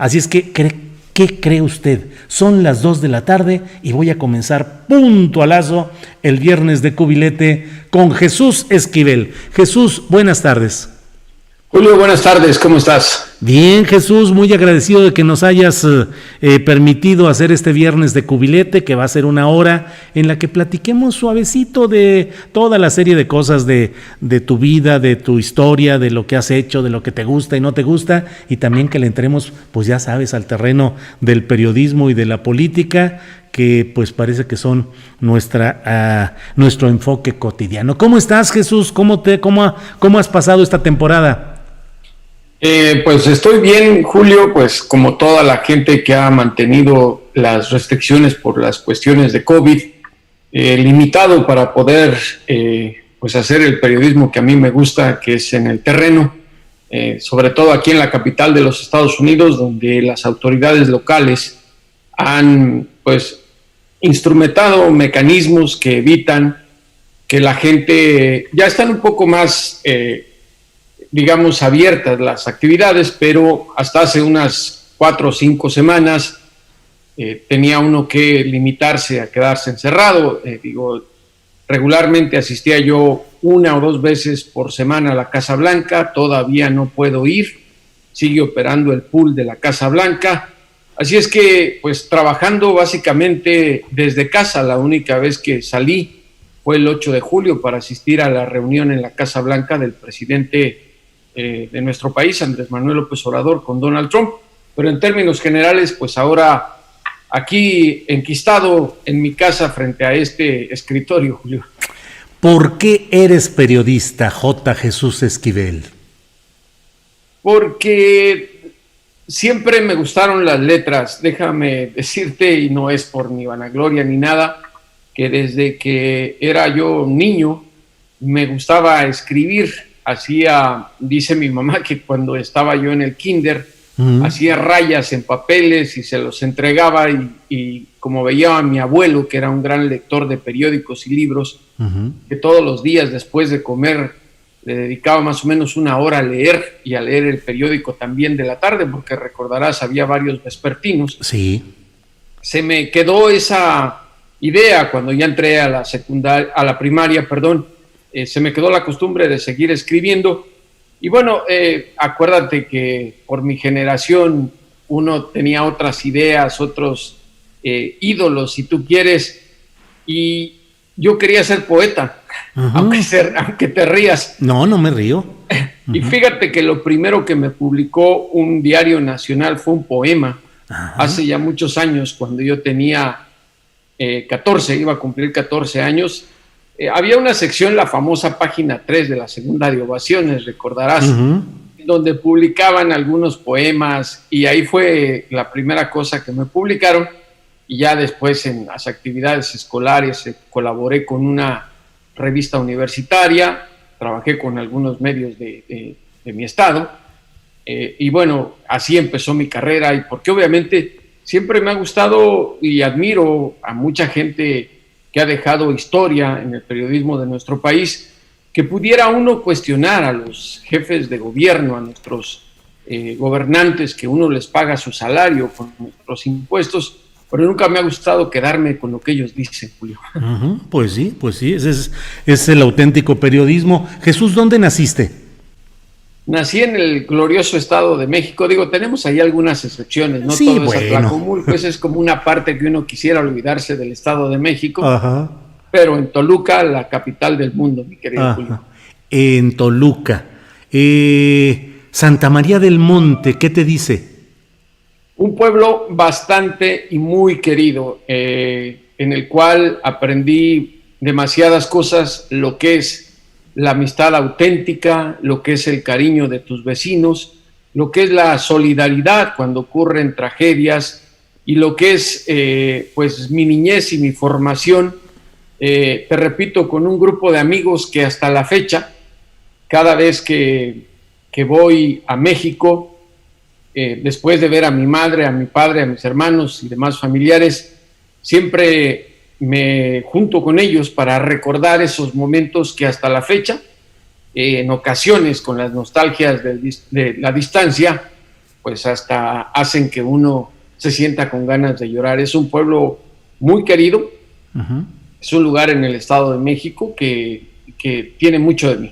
Así es que, ¿qué cree usted? Son las 2 de la tarde y voy a comenzar puntualazo el viernes de cubilete con Jesús Esquivel. Jesús, buenas tardes. Julio, buenas tardes, ¿cómo estás? Bien, Jesús, muy agradecido de que nos hayas permitido hacer este viernes de cubilete, que va a ser una hora en la que platiquemos suavecito de toda la serie de cosas de tu vida, de tu historia, de lo que has hecho, de lo que te gusta y no te gusta, y también que le entremos, pues ya sabes, al terreno del periodismo y de la política, que pues parece que son nuestro enfoque cotidiano. ¿Cómo estás, Jesús? ¿Cómo has pasado esta temporada? Pues estoy bien, Julio, pues como toda la gente que ha mantenido las restricciones por las cuestiones de COVID, limitado para poder pues hacer el periodismo que a mí me gusta, que es en el terreno, sobre todo aquí en la capital de los Estados Unidos, donde las autoridades locales han pues instrumentado mecanismos que evitan que la gente, ya están un poco más digamos, abiertas las actividades, pero hasta hace unas 4 o 5 semanas tenía uno que limitarse a quedarse encerrado. Regularmente asistía yo 1 o 2 veces por semana a la Casa Blanca, todavía no puedo ir, sigue operando el pool de la Casa Blanca, así es que, pues, trabajando básicamente desde casa. La única vez que salí fue el 8 de julio para asistir a la reunión en la Casa Blanca del presidente de nuestro país, Andrés Manuel López Obrador, con Donald Trump, pero en términos generales, pues ahora aquí enquistado en mi casa frente a este escritorio, Julio. ¿Por qué eres periodista, J. Jesús Esquivel? Porque siempre me gustaron las letras, déjame decirte, y no es por ni vanagloria ni nada, que desde que era yo niño me gustaba escribir. Dice mi mamá que cuando estaba yo en el kinder, hacía rayas en papeles y se los entregaba, y como veía a mi abuelo, que era un gran lector de periódicos y libros, que todos los días después de comer le dedicaba más o menos 1 hora a leer, y a leer el periódico también de la tarde, porque recordarás, había varios vespertinos. Sí. Se me quedó esa idea cuando ya entré a la primaria, se me quedó la costumbre de seguir escribiendo. Y bueno, acuérdate que por mi generación uno tenía otras ideas, otros ídolos, si tú quieres, y yo quería ser poeta, aunque te rías. No me río. Y fíjate que lo primero que me publicó un diario nacional fue un poema, hace ya muchos años, cuando yo tenía 14, iba a cumplir 14 años. Había una sección, la famosa página 3 de la segunda de Ovaciones, recordarás, donde publicaban algunos poemas, y ahí fue la primera cosa que me publicaron, y ya después en las actividades escolares colaboré con una revista universitaria, trabajé con algunos medios de mi estado, y bueno, así empezó mi carrera, y porque obviamente siempre me ha gustado y admiro a mucha gente que ha dejado historia en el periodismo de nuestro país, que pudiera uno cuestionar a los jefes de gobierno, a nuestros gobernantes, que uno les paga su salario con nuestros impuestos, pero nunca me ha gustado quedarme con lo que ellos dicen, Julio. Pues sí, ese es el auténtico periodismo. Jesús, ¿dónde naciste? Nací en el glorioso Estado de México. Tenemos ahí algunas excepciones, no sí, todo bueno. es Atlacomulco, pues es como una parte que uno quisiera olvidarse del Estado de México. Pero en Toluca, la capital del mundo, mi querido Julio. En Toluca. Santa María del Monte, ¿qué te dice? Un pueblo bastante y muy querido, en el cual aprendí demasiadas cosas, lo que es la amistad auténtica, lo que es el cariño de tus vecinos, lo que es la solidaridad cuando ocurren tragedias, y lo que es pues mi niñez y mi formación, te repito, con un grupo de amigos que hasta la fecha, cada vez que voy a México, después de ver a mi madre, a mi padre, a mis hermanos y demás familiares, siempre me junto con ellos para recordar esos momentos que hasta la fecha, en ocasiones con las nostalgias de la distancia, pues hasta hacen que uno se sienta con ganas de llorar. Es un pueblo muy querido, es un lugar en el Estado de México que tiene mucho de mí.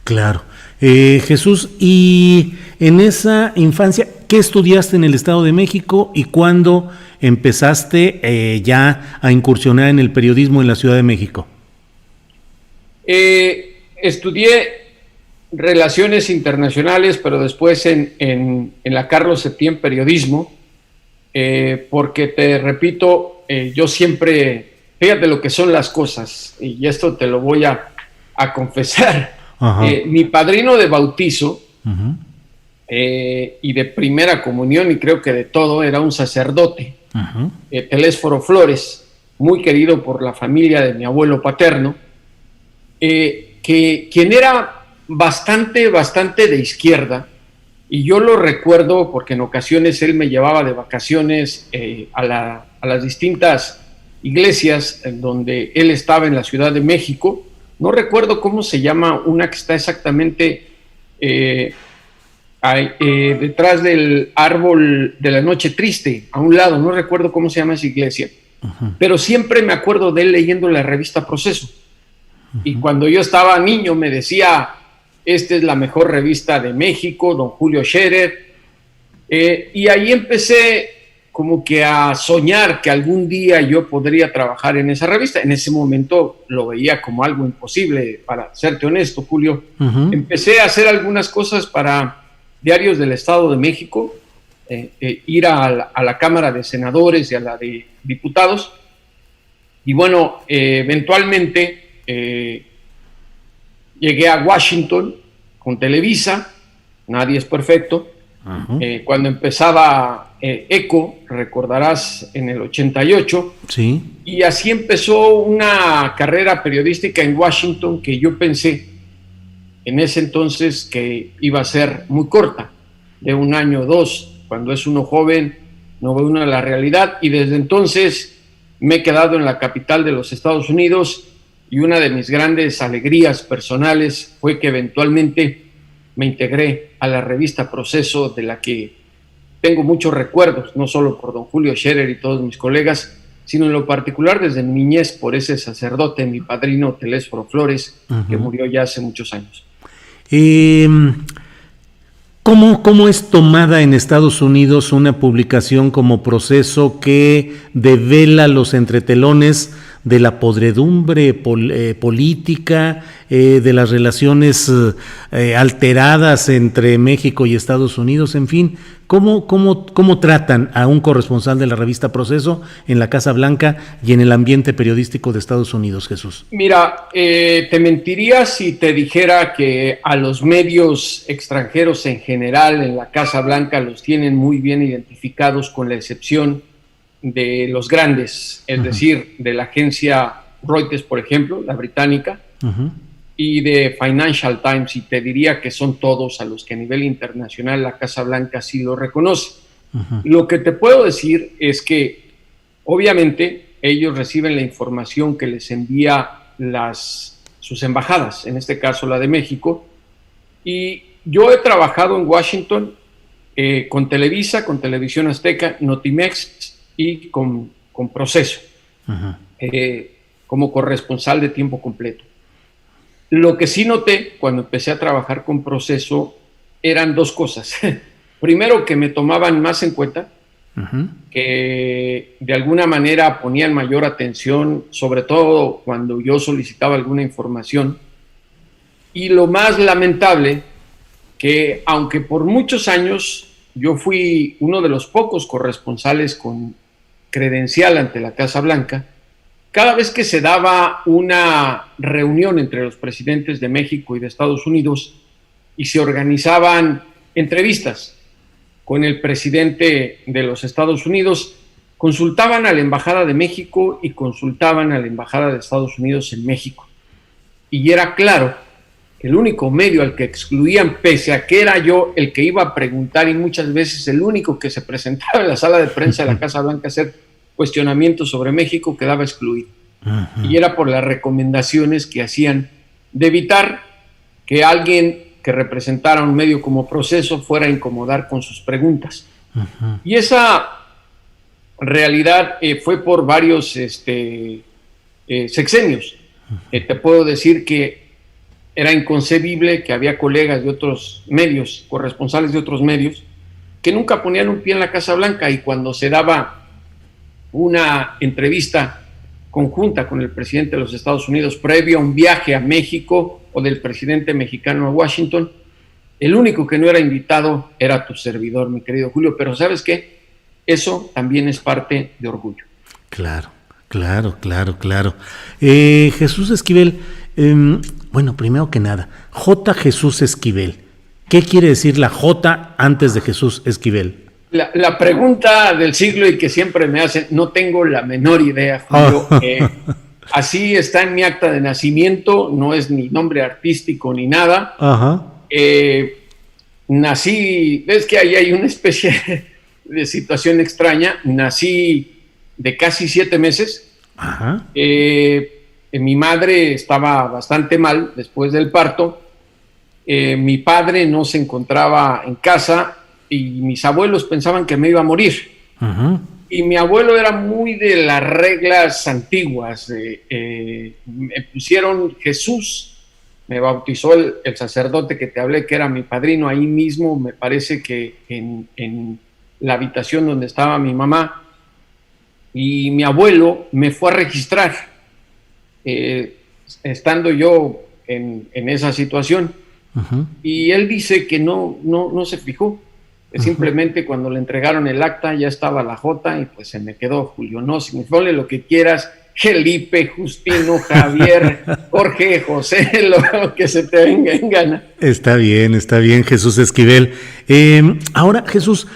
Claro. Jesús, y en esa infancia, ¿qué estudiaste en el Estado de México y cuándo empezaste ya a incursionar en el periodismo en la Ciudad de México? Estudié Relaciones Internacionales, pero después en la Carlos Septién Periodismo, porque te repito, yo siempre, fíjate lo que son las cosas, y esto te lo voy a confesar. Mi padrino de bautizo y de primera comunión, y creo que de todo, era un sacerdote, Telésforo Flores, muy querido por la familia de mi abuelo paterno, quien era bastante de izquierda, y yo lo recuerdo porque en ocasiones él me llevaba de vacaciones a las distintas iglesias en donde él estaba en la Ciudad de México. No recuerdo cómo se llama una que está exactamente detrás del árbol de la noche triste, a un lado, no recuerdo cómo se llama esa iglesia, pero siempre me acuerdo de él leyendo la revista Proceso. Y cuando yo estaba niño me decía, esta es la mejor revista de México, don Julio Scherer, y ahí empecé como que a soñar que algún día yo podría trabajar en esa revista. En ese momento lo veía como algo imposible, para serte honesto, Julio. Empecé a hacer algunas cosas para diarios del Estado de México, ir a la Cámara de Senadores y a la de Diputados, y bueno, eventualmente llegué a Washington con Televisa, nadie es perfecto. Cuando empezaba ECO, recordarás, en el 88, sí. Y así empezó una carrera periodística en Washington que yo pensé en ese entonces que iba a ser muy corta, de un año o dos. Cuando es uno joven no ve uno la realidad, y desde entonces me he quedado en la capital de los Estados Unidos, y una de mis grandes alegrías personales fue que eventualmente me integré a la revista Proceso, de la que tengo muchos recuerdos, no solo por don Julio Scherer y todos mis colegas, sino en lo particular desde mi niñez por ese sacerdote, mi padrino Telésforo Flores, que murió ya hace muchos años. ¿Cómo es tomada en Estados Unidos una publicación como Proceso que devela los entretelones de la podredumbre política, de las relaciones alteradas entre México y Estados Unidos? En fin, ¿cómo tratan a un corresponsal de la revista Proceso en la Casa Blanca y en el ambiente periodístico de Estados Unidos, Jesús? Mira, te mentiría si te dijera que a los medios extranjeros en general en la Casa Blanca los tienen muy bien identificados, con la excepción de los grandes, es decir, de la agencia Reuters, por ejemplo, la británica, y de Financial Times, y te diría que son todos a los que a nivel internacional la Casa Blanca sí lo reconoce. Lo que te puedo decir es que obviamente ellos reciben la información que les envía sus embajadas, en este caso la de México, y yo he trabajado en Washington con Televisa, con Televisión Azteca, Notimex y con Proceso, como corresponsal de tiempo completo. Lo que sí noté cuando empecé a trabajar con Proceso eran dos cosas. Primero, que me tomaban más en cuenta, que de alguna manera ponían mayor atención, sobre todo cuando yo solicitaba alguna información. Y lo más lamentable, que aunque por muchos años yo fui uno de los pocos corresponsales con credencial ante la Casa Blanca, cada vez que se daba una reunión entre los presidentes de México y de Estados Unidos y se organizaban entrevistas con el presidente de los Estados Unidos, consultaban a la Embajada de México y consultaban a la Embajada de Estados Unidos en México. Y era claro que el único medio al que excluían, pese a que era yo el que iba a preguntar y muchas veces el único que se presentaba en la sala de prensa de la Casa Blanca a hacer cuestionamientos sobre México, quedaba excluido. Y era por las recomendaciones que hacían de evitar que alguien que representara un medio como Proceso fuera a incomodar con sus preguntas. Uh-huh. Y esa realidad fue por varios sexenios. Uh-huh. Te puedo decir que era inconcebible que había colegas de otros medios, corresponsales de otros medios, que nunca ponían un pie en la Casa Blanca, y cuando se daba una entrevista conjunta con el presidente de los Estados Unidos previo a un viaje a México o del presidente mexicano a Washington, el único que no era invitado era tu servidor, mi querido Julio. Pero ¿sabes qué? Eso también es parte de orgullo. Claro. Jesús Esquivel, bueno, primero que nada, J. Jesús Esquivel. ¿Qué quiere decir la J antes de Jesús Esquivel? La pregunta del siglo y que siempre me hacen, no tengo la menor idea, Julio. Así está en mi acta de nacimiento, no es ni nombre artístico ni nada. Ajá. Nací, ves que ahí hay una especie de situación extraña, nací de casi 7 meses. Ajá. Mi madre estaba bastante mal después del parto. Mi padre no se encontraba en casa y mis abuelos pensaban que me iba a morir. Uh-huh. Y mi abuelo era muy de las reglas antiguas. Me pusieron Jesús, me bautizó el sacerdote que te hablé, que era mi padrino, ahí mismo, me parece que en la habitación donde estaba mi mamá. Y mi abuelo me fue a registrar, estando yo en esa situación. Uh-huh. Y él dice que no se fijó. Simplemente cuando le entregaron el acta ya estaba la J y pues se me quedó Julio. No, significa lo que quieras, Felipe, Justino, Javier, Jorge, José, lo que se te venga en gana. Está bien, Jesús Esquivel. Ahora, Jesús,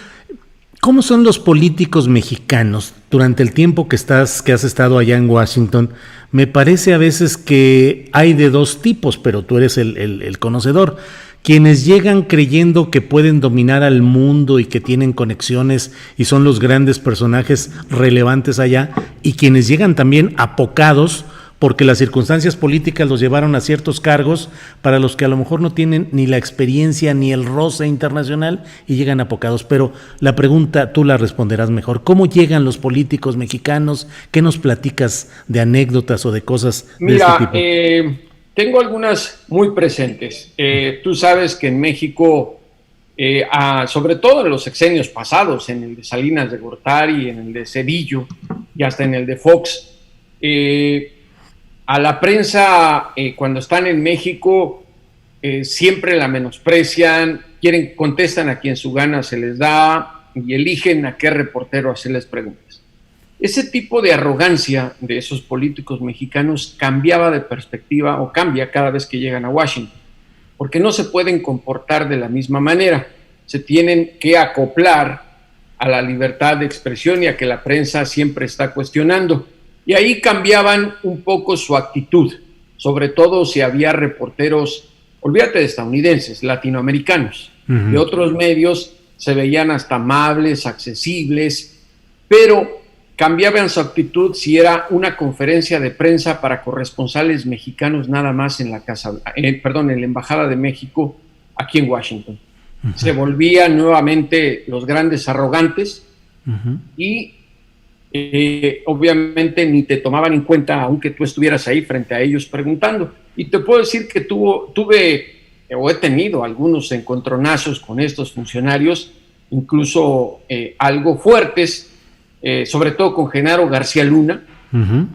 ¿cómo son los políticos mexicanos durante el tiempo que has estado allá en Washington? Me parece a veces que hay de dos tipos, pero tú eres el conocedor. Quienes llegan creyendo que pueden dominar al mundo y que tienen conexiones y son los grandes personajes relevantes allá, y quienes llegan también apocados porque las circunstancias políticas los llevaron a ciertos cargos para los que a lo mejor no tienen ni la experiencia ni el roce internacional y llegan apocados. Pero la pregunta tú la responderás mejor. ¿Cómo llegan los políticos mexicanos? ¿Qué nos platicas de anécdotas o de cosas de este tipo? Tengo algunas muy presentes. Tú sabes que en México, sobre todo en los sexenios pasados, en el de Salinas de Gortari, en el de Cedillo y hasta en el de Fox, a la prensa, cuando están en México, siempre la menosprecian, contestan a quien su gana se les da y eligen a qué reportero hacerles preguntas. Ese tipo de arrogancia de esos políticos mexicanos cambiaba de perspectiva o cambia cada vez que llegan a Washington, porque no se pueden comportar de la misma manera, se tienen que acoplar a la libertad de expresión y a que la prensa siempre está cuestionando. Y ahí cambiaban un poco su actitud, sobre todo si había reporteros, olvídate de estadounidenses, latinoamericanos, uh-huh. De otros medios se veían hasta amables, accesibles, pero cambiaban su actitud si era una conferencia de prensa para corresponsales mexicanos nada más en la Embajada de México aquí en Washington. Uh-huh. Se volvían nuevamente los grandes arrogantes, uh-huh. Y obviamente ni te tomaban en cuenta aunque tú estuvieras ahí frente a ellos preguntando. Y te puedo decir que he tenido algunos encontronazos con estos funcionarios, incluso algo fuertes, sobre todo con Genaro García Luna. Uh-huh.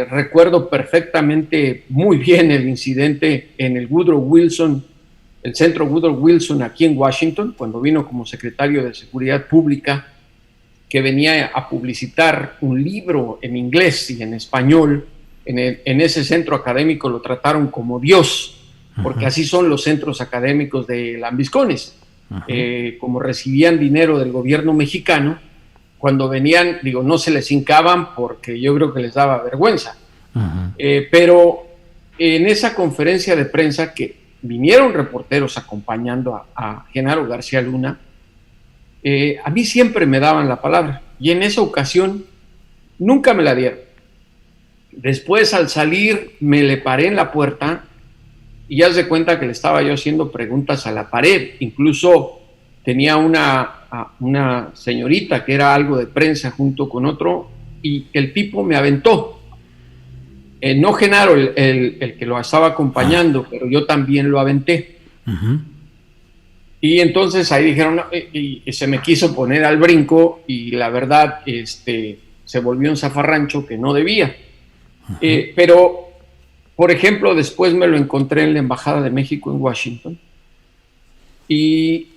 Recuerdo perfectamente muy bien el incidente en el centro Woodrow Wilson aquí en Washington, cuando vino como secretario de Seguridad Pública, que venía a publicitar un libro en inglés y en español. En ese centro académico lo trataron como Dios, porque uh-huh. Así son los centros académicos de lambiscones. Uh-huh. Como recibían dinero del gobierno mexicano, cuando venían, no se les hincaban porque yo creo que les daba vergüenza. Uh-huh. Pero en esa conferencia de prensa que vinieron reporteros acompañando a Genaro García Luna, a mí siempre me daban la palabra y en esa ocasión nunca me la dieron. Después, al salir, me le paré en la puerta y haz de cuenta que le estaba yo haciendo preguntas a la pared. Incluso tenía una señorita que era algo de prensa junto con otro, y el tipo me aventó. No Genaro, el que lo estaba acompañando, pero yo también lo aventé. Uh-huh. Y entonces ahí dijeron, no, y se me quiso poner al brinco, y la verdad se volvió un zafarrancho que no debía. Uh-huh. Pero, por ejemplo, después me lo encontré en la Embajada de México en Washington, y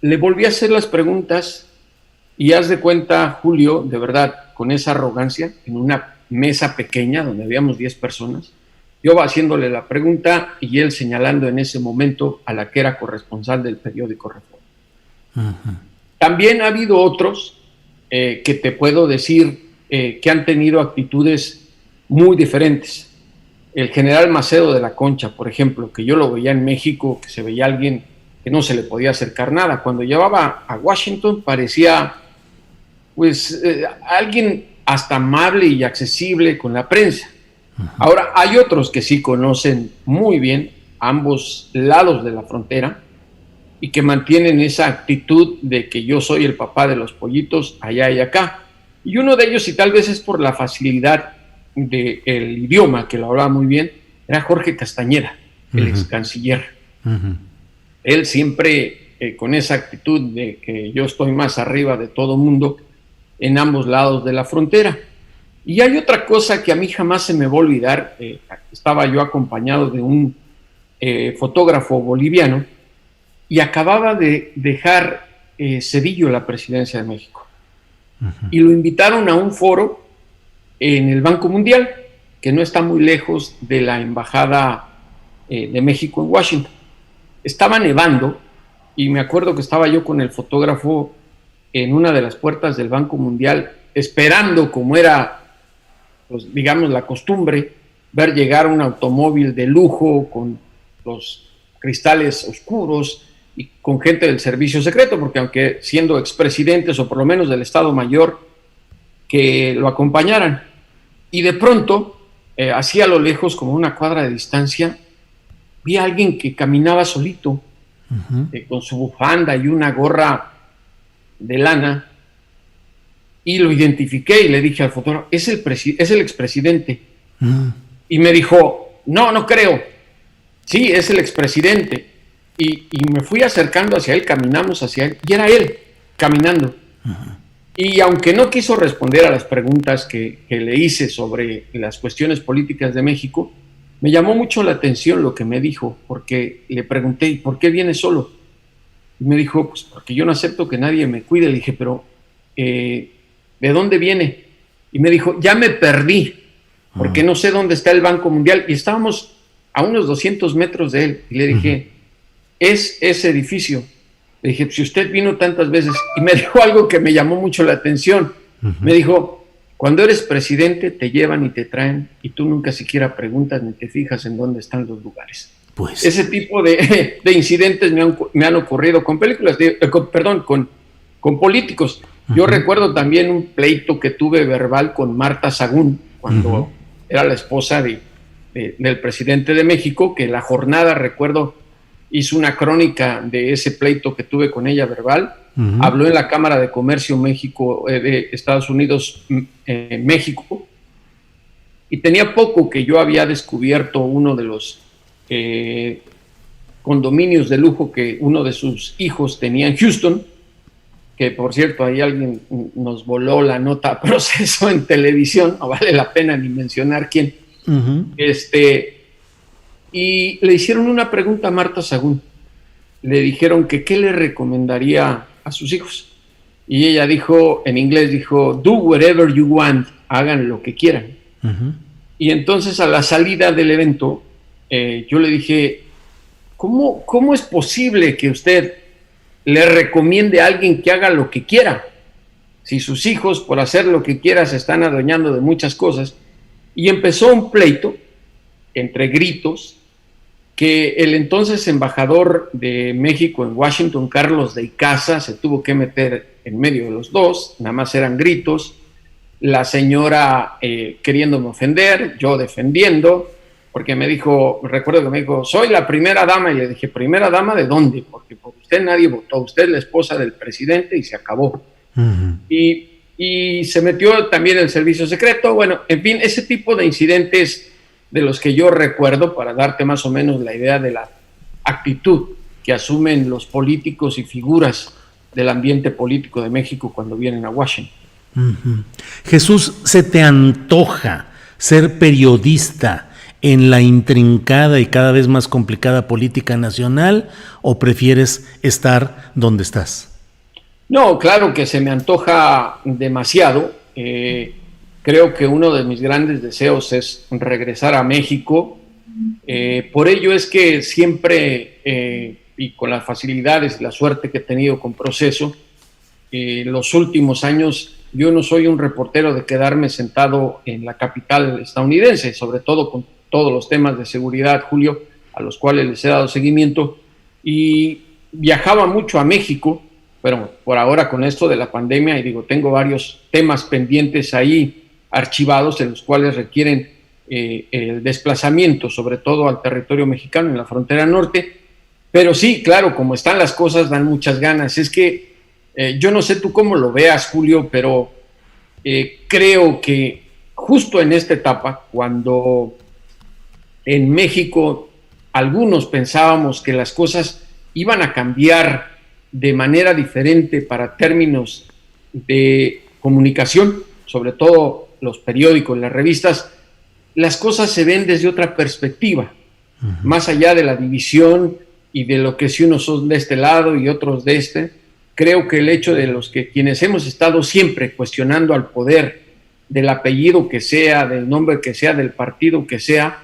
le volví a hacer las preguntas, y haz de cuenta, Julio, de verdad, con esa arrogancia, en una mesa pequeña donde habíamos 10 personas, yo haciéndole la pregunta y él señalando en ese momento a la que era corresponsal del periódico Reforma. Uh-huh. También ha habido otros que te puedo decir que han tenido actitudes muy diferentes. El general Macedo de la Concha, por ejemplo, que yo lo veía en México, que se veía alguien que no se le podía acercar nada. Cuando llevaba a Washington parecía pues alguien hasta amable y accesible con la prensa. Uh-huh. Ahora, hay otros que sí conocen muy bien ambos lados de la frontera y que mantienen esa actitud de que yo soy el papá de los pollitos allá y acá. Y uno de ellos, y tal vez es por la facilidad del idioma, que lo hablaba muy bien, era Jorge Castañeda, el ex canciller. Uh-huh. Él siempre con esa actitud de que yo estoy más arriba de todo mundo en ambos lados de la frontera. Y hay otra cosa que a mí jamás se me va a olvidar. Estaba yo acompañado de un fotógrafo boliviano y acababa de dejar Zedillo la presidencia de México. Uh-huh. Y lo invitaron a un foro en el Banco Mundial, que no está muy lejos de la Embajada de México en Washington. Estaba nevando y me acuerdo que estaba yo con el fotógrafo en una de las puertas del Banco Mundial, esperando, como era, pues, digamos, la costumbre, ver llegar un automóvil de lujo con los cristales oscuros y con gente del servicio secreto, porque aunque siendo expresidentes o por lo menos del Estado Mayor, que lo acompañaran. Y de pronto, así a lo lejos, como una cuadra de distancia, vi a alguien que caminaba solito, uh-huh, con su bufanda y una gorra de lana, y lo identifiqué y le dije al fotógrafo, es el expresidente. Uh-huh. Y me dijo, no creo. Sí, es el expresidente. Y me fui acercando hacia él, caminamos hacia él, y era él, caminando. Uh-huh. Y aunque no quiso responder a las preguntas que le hice sobre las cuestiones políticas de México, me llamó mucho la atención lo que me dijo, porque le pregunté, ¿y por qué viene solo? Y me dijo, pues porque yo no acepto que nadie me cuide. Le dije, pero ¿de dónde viene? Y me dijo, ya me perdí, porque no sé dónde está el Banco Mundial. Y estábamos a unos 200 metros de él. Y le dije, es ese edificio. Le dije, si usted vino tantas veces. Y me dijo algo que me llamó mucho la atención. Me dijo, cuando eres presidente te llevan y te traen y tú nunca siquiera preguntas ni te fijas en dónde están los lugares. Pues ese tipo de incidentes me han ocurrido con películas, con políticos. Uh-huh. Yo recuerdo también un pleito que tuve verbal con Marta Sagún cuando era la esposa del presidente de México, que La Jornada, recuerdo, hizo una crónica de ese pleito que tuve con ella verbal. Uh-huh. Habló en la Cámara de Comercio México de Estados Unidos, México, y tenía poco que yo había descubierto uno de los condominios de lujo que uno de sus hijos tenía en Houston, que por cierto ahí alguien nos voló la nota a proceso en televisión, no vale la pena ni mencionar quién. Uh-huh. Y le hicieron una pregunta a Marta Sagún. Le dijeron que qué le recomendaría a sus hijos. Y ella dijo, en inglés dijo, do whatever you want, hagan lo que quieran. Uh-huh. Y entonces a la salida del evento, yo le dije, ¿cómo es posible que usted le recomiende a alguien que haga lo que quiera? Si sus hijos, por hacer lo que quiera, se están adueñando de muchas cosas. Y empezó un pleito entre gritos, que el entonces embajador de México en Washington, Carlos de Icaza, se tuvo que meter en medio de los dos, nada más eran gritos, la señora queriéndome ofender, yo defendiendo, porque recuerdo que me dijo, soy la primera dama, y le dije, ¿primera dama de dónde? Porque por usted nadie votó, usted es la esposa del presidente y se acabó. Uh-huh. Y se metió también el servicio secreto, bueno, en fin, ese tipo de incidentes de los que yo recuerdo, para darte más o menos la idea de la actitud que asumen los políticos y figuras del ambiente político de México cuando vienen a Washington. Uh-huh. Jesús, ¿se te antoja ser periodista en la intrincada y cada vez más complicada política nacional, o prefieres estar donde estás? No, claro que se me antoja demasiado. Creo que uno de mis grandes deseos es regresar a México. Por ello es que siempre, y con las facilidades y la suerte que he tenido con Proceso, los últimos años, yo no soy un reportero de quedarme sentado en la capital estadounidense, sobre todo con todos los temas de seguridad, Julio, a los cuales les he dado seguimiento, y viajaba mucho a México, pero por ahora con esto de la pandemia, y tengo varios temas pendientes ahí archivados en los cuales requieren el desplazamiento, sobre todo al territorio mexicano en la frontera norte. Pero sí, claro, como están las cosas, dan muchas ganas. Es que yo no sé tú cómo lo veas, Julio, pero creo que justo en esta etapa, cuando en México algunos pensábamos que las cosas iban a cambiar de manera diferente para términos de comunicación, sobre todo los periódicos, las revistas, las cosas se ven desde otra perspectiva, uh-huh, más allá de la división y de lo que si unos son de este lado y otros de este. Creo que el hecho de quienes hemos estado siempre cuestionando al poder, del apellido que sea, del nombre que sea, del partido que sea,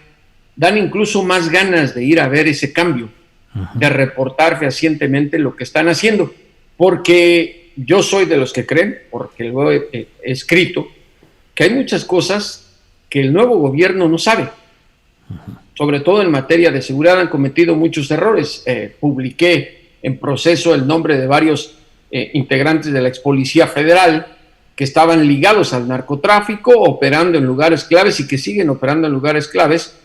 dan incluso más ganas de ir a ver ese cambio, uh-huh, de reportar fehacientemente lo que están haciendo, porque yo soy de los que creen, porque lo he escrito, que hay muchas cosas que el nuevo gobierno no sabe, uh-huh, sobre todo en materia de seguridad. Han cometido muchos errores. Publiqué en Proceso el nombre de varios integrantes de la ex Policía Federal que estaban ligados al narcotráfico, operando en lugares claves y que siguen operando en lugares claves,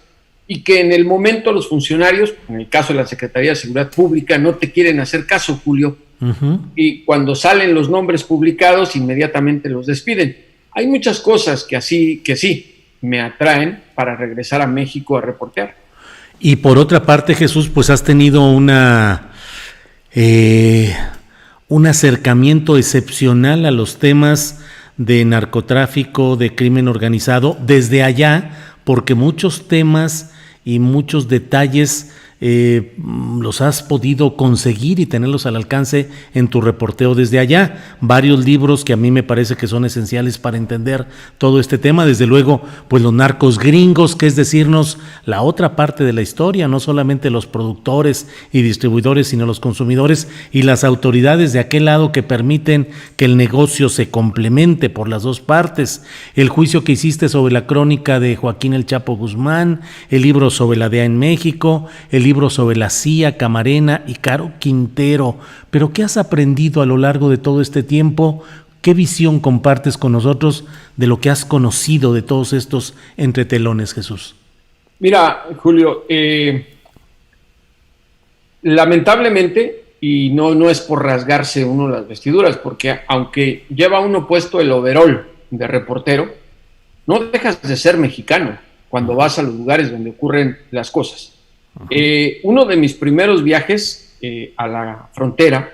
y que en el momento los funcionarios, en el caso de la Secretaría de Seguridad Pública, no te quieren hacer caso, Julio, uh-huh, y cuando salen los nombres publicados, inmediatamente los despiden. Hay muchas cosas que sí me atraen para regresar a México a reportear. Y por otra parte, Jesús, pues has tenido un acercamiento excepcional a los temas de narcotráfico, de crimen organizado, desde allá, porque muchos temas y muchos detalles los has podido conseguir y tenerlos al alcance en tu reporteo desde allá. Varios libros que a mí me parece que son esenciales para entender todo este tema. Desde luego, pues los narcos gringos, que es decirnos la otra parte de la historia, no solamente los productores y distribuidores, sino los consumidores y las autoridades de aquel lado que permiten que el negocio se complemente por las dos partes. El juicio que hiciste sobre la crónica de Joaquín El Chapo Guzmán, el libro sobre la DEA en México, el libro sobre la CIA, Camarena y Caro Quintero. Pero ¿qué has aprendido a lo largo de todo este tiempo? ¿Qué visión compartes con nosotros de lo que has conocido de todos estos entretelones, Jesús? Mira, Julio, lamentablemente, y no es por rasgarse uno las vestiduras, porque aunque lleva uno puesto el overol de reportero, no dejas de ser mexicano cuando vas a los lugares donde ocurren las cosas. Uno de mis primeros viajes a la frontera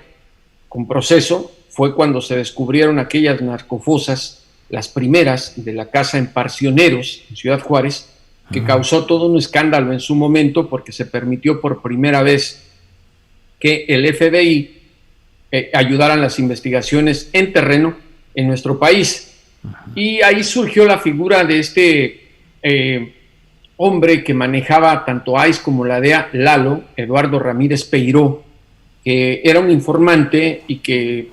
con Proceso fue cuando se descubrieron aquellas narcofosas, las primeras de la casa en Parcioneros, en Ciudad Juárez, que causó todo un escándalo en su momento porque se permitió por primera vez que el FBI ayudara en las investigaciones en terreno en nuestro país. Y ahí surgió la figura de este hombre que manejaba tanto ICE como la DEA, Lalo, Eduardo Ramírez Peiró, que era un informante y que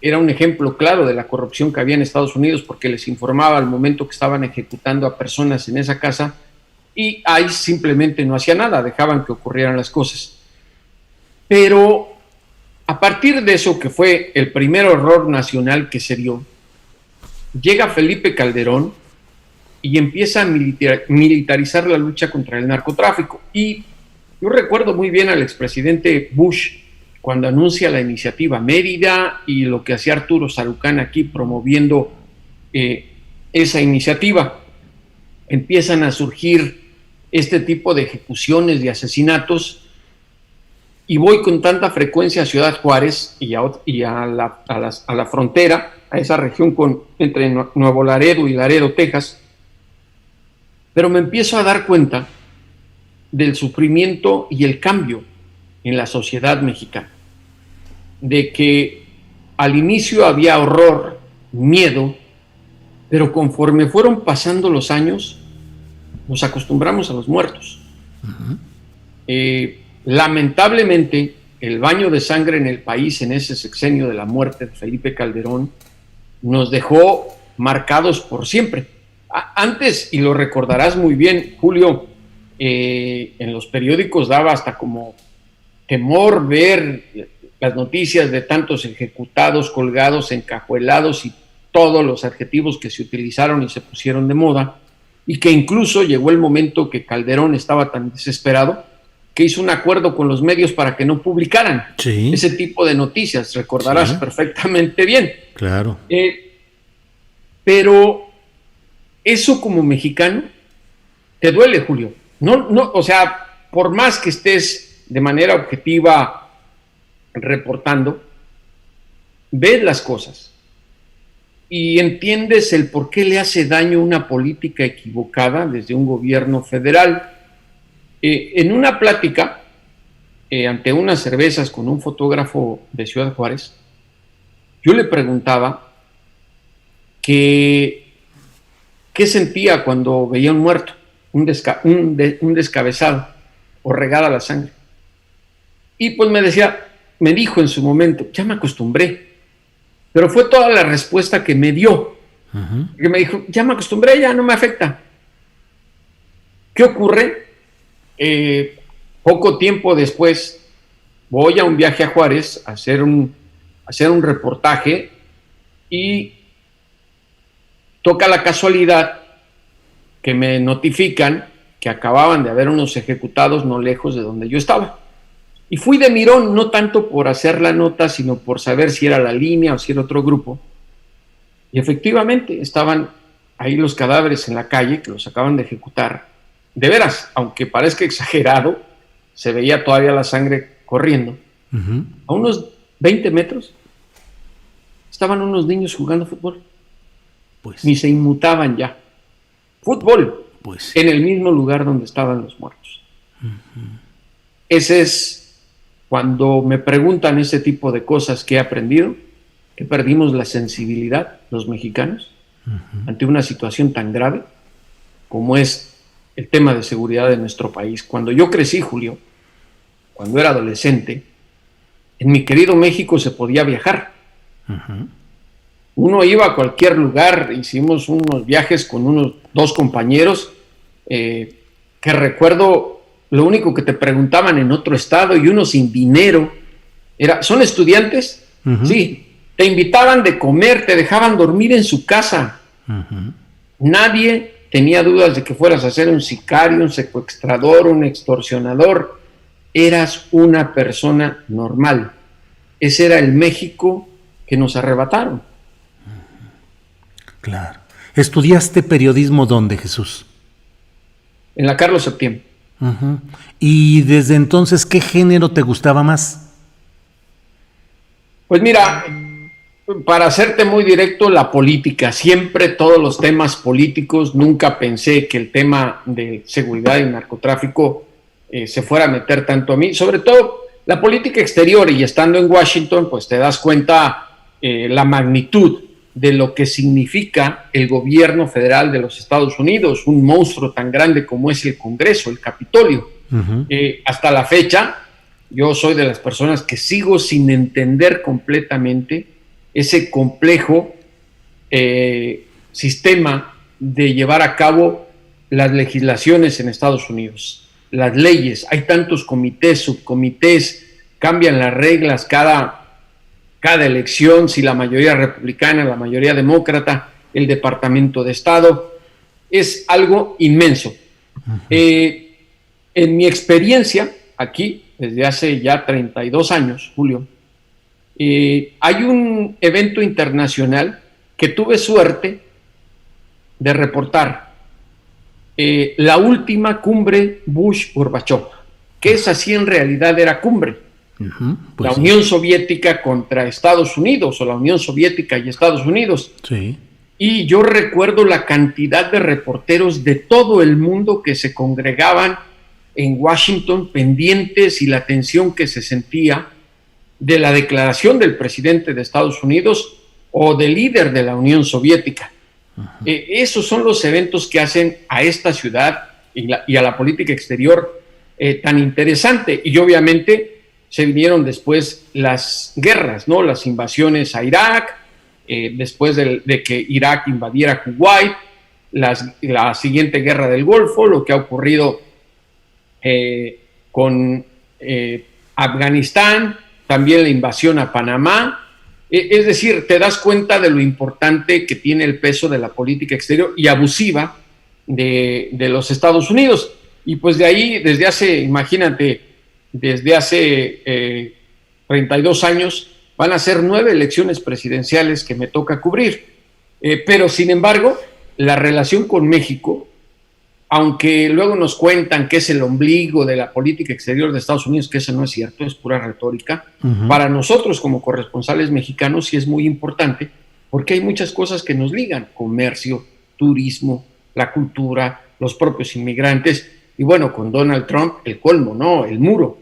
era un ejemplo claro de la corrupción que había en Estados Unidos, porque les informaba al momento que estaban ejecutando a personas en esa casa, y ICE simplemente no hacía nada, dejaban que ocurrieran las cosas. Pero a partir de eso, que fue el primer horror nacional que se dio, llega Felipe Calderón y empieza a militarizar la lucha contra el narcotráfico. Y yo recuerdo muy bien al expresidente Bush cuando anuncia la iniciativa Mérida y lo que hacía Arturo Sarucán aquí promoviendo esa iniciativa. Empiezan a surgir este tipo de ejecuciones y asesinatos, y voy con tanta frecuencia a Ciudad Juárez y a la frontera, a esa región entre Nuevo Laredo y Laredo, Texas, pero me empiezo a dar cuenta del sufrimiento y el cambio en la sociedad mexicana, de que al inicio había horror, miedo, pero conforme fueron pasando los años, nos acostumbramos a los muertos. Lamentablemente, el baño de sangre en el país en ese sexenio de la muerte de Felipe Calderón nos dejó marcados por siempre. Antes, y lo recordarás muy bien, Julio, en los periódicos daba hasta como temor ver las noticias de tantos ejecutados, colgados, encajuelados y todos los adjetivos que se utilizaron y se pusieron de moda, y que incluso llegó el momento que Calderón estaba tan desesperado que hizo un acuerdo con los medios para que no publicaran ese tipo de noticias. Recordarás perfectamente bien. Claro. Pero eso como mexicano te duele, Julio. No, o sea, por más que estés de manera objetiva reportando, ves las cosas y entiendes el por qué le hace daño una política equivocada desde un gobierno federal. En una plática ante unas cervezas con un fotógrafo de Ciudad Juárez, yo le preguntaba qué sentía cuando veía un muerto, un descabezado o regada la sangre. Y pues me dijo en su momento, ya me acostumbré. Pero fue toda la respuesta que me dio. Que me dijo, ya me acostumbré, ya no me afecta. ¿Qué ocurre? Poco tiempo después voy a un viaje a Juárez a hacer un reportaje y toca la casualidad que me notifican que acababan de haber unos ejecutados no lejos de donde yo estaba. Y fui de mirón, no tanto por hacer la nota, sino por saber si era la línea o si era otro grupo. Y efectivamente estaban ahí los cadáveres en la calle que los acaban de ejecutar. De veras, aunque parezca exagerado, se veía todavía la sangre corriendo. A unos 20 metros estaban unos niños jugando fútbol. Pues ni se inmutaban ya. Fútbol, pues en el mismo lugar donde estaban los muertos. Ese es cuando me preguntan ese tipo de cosas que he aprendido, que perdimos la sensibilidad los mexicanos ante una situación tan grave como es el tema de seguridad de nuestro país. Cuando yo crecí, Julio, cuando era adolescente, en mi querido México se podía viajar. Uno iba a cualquier lugar, hicimos unos viajes con unos 2 compañeros, que recuerdo, lo único que te preguntaban en otro estado y uno sin dinero, ¿son estudiantes? Sí, te invitaban de comer, te dejaban dormir en su casa. Nadie tenía dudas de que fueras a ser un sicario, un secuestrador, un extorsionador. Eras una persona normal. Ese era el México que nos arrebataron. Claro. ¿Estudiaste periodismo dónde, Jesús? En la Carlos Septién. ¿Y desde entonces qué género te gustaba más? Pues mira, para serte muy directo, la política. Siempre todos los temas políticos. Nunca pensé que el tema de seguridad y narcotráfico se fuera a meter tanto a mí. Sobre todo la política exterior, y estando en Washington, pues te das cuenta la magnitud de lo que significa el gobierno federal de los Estados Unidos, un monstruo tan grande como es el Congreso, el Capitolio. Hasta la fecha, yo soy de las personas que sigo sin entender completamente ese complejo sistema de llevar a cabo las legislaciones en Estados Unidos, las leyes. Hay tantos comités, subcomités, cambian las reglas cada elección, si la mayoría republicana, la mayoría demócrata, el Departamento de Estado. es algo inmenso. En mi experiencia aquí, desde hace ya 32 años, Julio, hay un evento internacional que tuve suerte de reportar, la última cumbre Bush-Gorbachev, que esa sí en realidad era cumbre. Pues la Unión Soviética contra Estados Unidos, o la Unión Soviética y Estados Unidos. Sí. Y yo recuerdo la cantidad de reporteros de todo el mundo que se congregaban en Washington pendientes, y la tensión que se sentía de la declaración del presidente de Estados Unidos o del líder de la Unión Soviética. Esos son los eventos que hacen a esta ciudad y a la política exterior tan interesante. Y obviamente se vinieron después las guerras, ¿no? Las invasiones a Irak, después de que Irak invadiera Kuwait, la siguiente guerra del Golfo, lo que ha ocurrido con Afganistán, también la invasión a Panamá. Es decir, te das cuenta de lo importante que tiene el peso de la política exterior y abusiva de los Estados Unidos. Y pues de ahí, desde hace, imagínate, desde hace 32 años, van a ser 9 elecciones presidenciales que me toca cubrir. Pero sin embargo, la relación con México, aunque luego nos cuentan que es el ombligo de la política exterior de Estados Unidos, que eso no es cierto, es pura retórica, para nosotros como corresponsales mexicanos sí es muy importante, porque hay muchas cosas que nos ligan: comercio, turismo, la cultura, los propios inmigrantes, y bueno, con Donald Trump, el colmo, ¿no? El muro,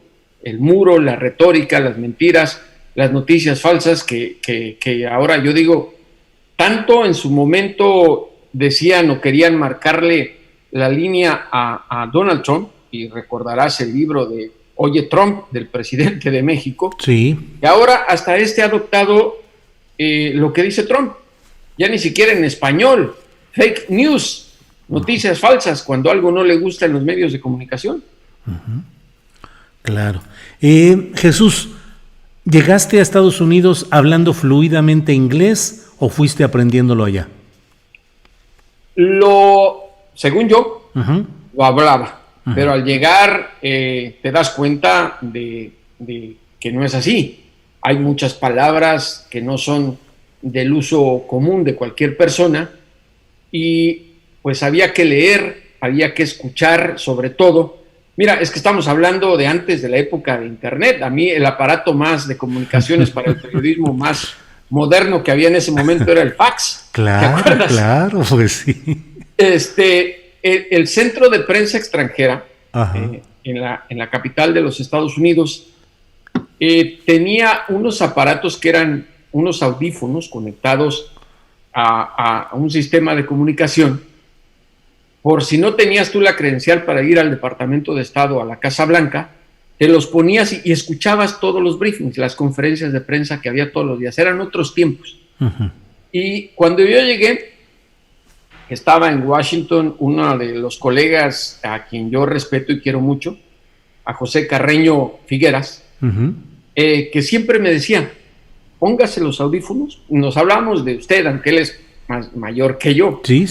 la retórica, las mentiras, las noticias falsas que ahora yo digo, tanto en su momento decían o querían marcarle la línea a Donald Trump, y recordarás el libro de Oye Trump, del presidente de México, sí, y ahora hasta ha adoptado lo que dice Trump, ya ni siquiera en español, fake news, noticias falsas, cuando algo no le gusta en los medios de comunicación. Claro. Jesús, ¿llegaste a Estados Unidos hablando fluidamente inglés o fuiste aprendiéndolo allá? Según yo, lo hablaba, pero al llegar te das cuenta de que no es así. Hay muchas palabras que no son del uso común de cualquier persona, y pues había que leer, había que escuchar sobre todo. Mira, es que estamos hablando de antes de la época de Internet. A mí el aparato más de comunicaciones para el periodismo más moderno que había en ese momento era el fax. Claro, pues sí. El Centro de Prensa Extranjera en la capital de los Estados Unidos tenía unos aparatos que eran unos audífonos conectados a un sistema de comunicación. Por si no tenías tú la credencial para ir al Departamento de Estado, a la Casa Blanca, te los ponías y escuchabas todos los briefings, las conferencias de prensa que había todos los días. Eran otros tiempos. Y cuando yo llegué, estaba en Washington uno de los colegas a quien yo respeto y quiero mucho, a José Carreño Figueras, que siempre me decía: póngase los audífonos. Nos hablábamos de usted, aunque él es mayor que yo. Sí.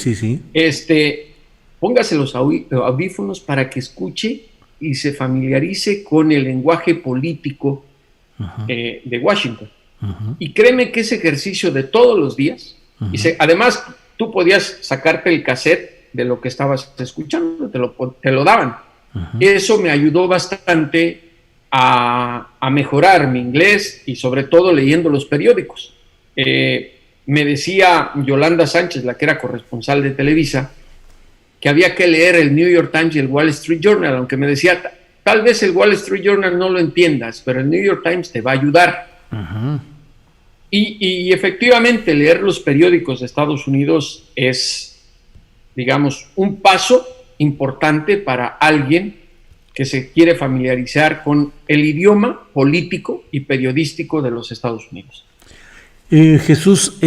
Póngase los audífonos para que escuche y se familiarice con el lenguaje político de Washington. Y créeme que ese ejercicio de todos los días, además tú podías sacarte el cassette de lo que estabas escuchando, te lo daban. Eso me ayudó bastante a mejorar mi inglés, y sobre todo leyendo los periódicos. Me decía Yolanda Sánchez, la que era corresponsal de Televisa, que había que leer el New York Times y el Wall Street Journal, aunque me decía, tal vez el Wall Street Journal no lo entiendas, pero el New York Times te va a ayudar. Y efectivamente leer los periódicos de Estados Unidos es, digamos, un paso importante para alguien que se quiere familiarizar con el idioma político y periodístico de los Estados Unidos. Jesús,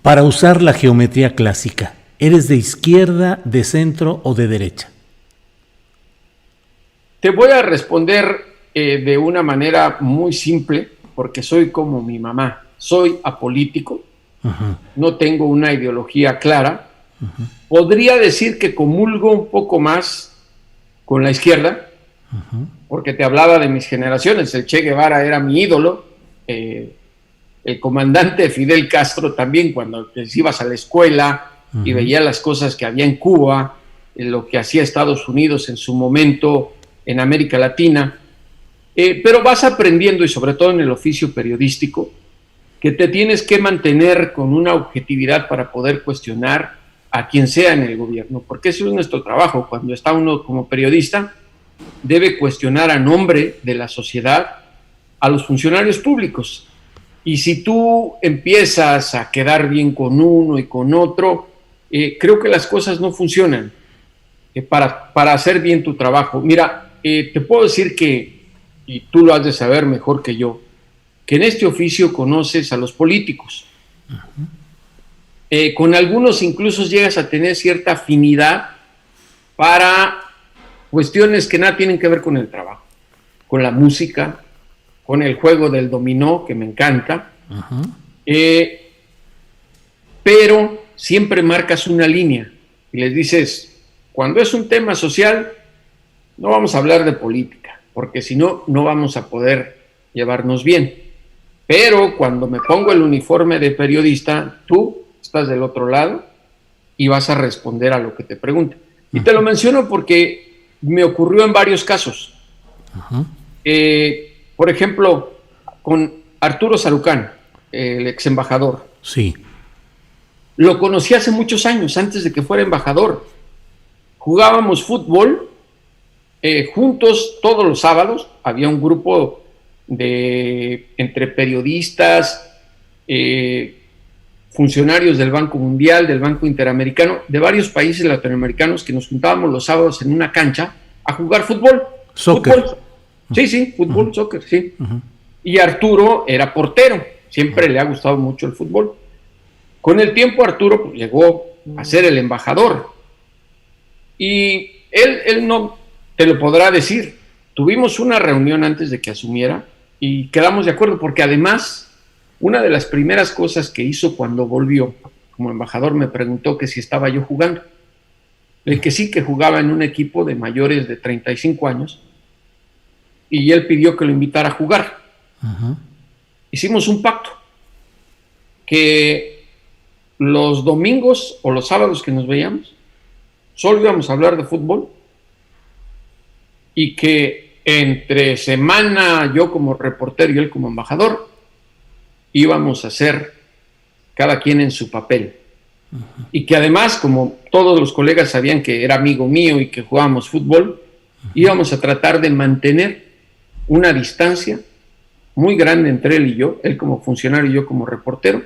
para usar la geometría clásica, ¿eres de izquierda, de centro o de derecha? Te voy a responder de una manera muy simple, porque soy como mi mamá. Soy apolítico, no tengo una ideología clara, Podría decir que comulgo un poco más con la izquierda, porque te hablaba de mis generaciones. El Che Guevara era mi ídolo, el comandante Fidel Castro también, cuando ibas a la escuela y veías las cosas que había en Cuba, lo que hacía Estados Unidos en su momento en América Latina, pero vas aprendiendo, y sobre todo en el oficio periodístico, que te tienes que mantener con una objetividad para poder cuestionar a quien sea en el gobierno, porque ese es nuestro trabajo. Cuando está uno como periodista, debe cuestionar a nombre de la sociedad a los funcionarios públicos. Y si tú empiezas a quedar bien con uno y con otro, creo que las cosas no funcionan para hacer bien tu trabajo. Mira, te puedo decir que, y tú lo has de saber mejor que yo, que en este oficio conoces a los políticos. Con algunos incluso llegas a tener cierta afinidad para cuestiones que nada tienen que ver con el trabajo, con la música, con el juego del dominó, que me encanta, pero siempre marcas una línea y les dices, cuando es un tema social, no vamos a hablar de política, porque si no, no vamos a poder llevarnos bien. Pero cuando me pongo el uniforme de periodista, tú estás del otro lado y vas a responder a lo que te pregunten. Y te lo menciono porque me ocurrió en varios casos. Por ejemplo, con Arturo Sarucán, el ex embajador. Sí. Lo conocí hace muchos años, antes de que fuera embajador. Jugábamos fútbol juntos todos los sábados. Había un grupo entre periodistas, funcionarios del Banco Mundial, del Banco Interamericano, de varios países latinoamericanos, que nos juntábamos los sábados en una cancha a jugar fútbol. Soccer. Fútbol. Sí, fútbol, soccer, sí. Y Arturo era portero, siempre le ha gustado mucho el fútbol. Con el tiempo Arturo pues, llegó a ser el embajador. Y él no te lo podrá decir. Tuvimos una reunión antes de que asumiera y quedamos de acuerdo, porque además, una de las primeras cosas que hizo cuando volvió como embajador, me preguntó que si estaba yo jugando. El que sí, que jugaba en un equipo de mayores de 35 años, y él pidió que lo invitara a jugar. Hicimos un pacto, que los domingos o los sábados que nos veíamos, solo íbamos a hablar de fútbol, y que entre semana yo como reportero y él como embajador íbamos a hacer cada quien en su papel. Y que además, como todos los colegas sabían que era amigo mío y que jugábamos fútbol, íbamos a tratar de mantener una distancia muy grande entre él y yo, él como funcionario y yo como reportero,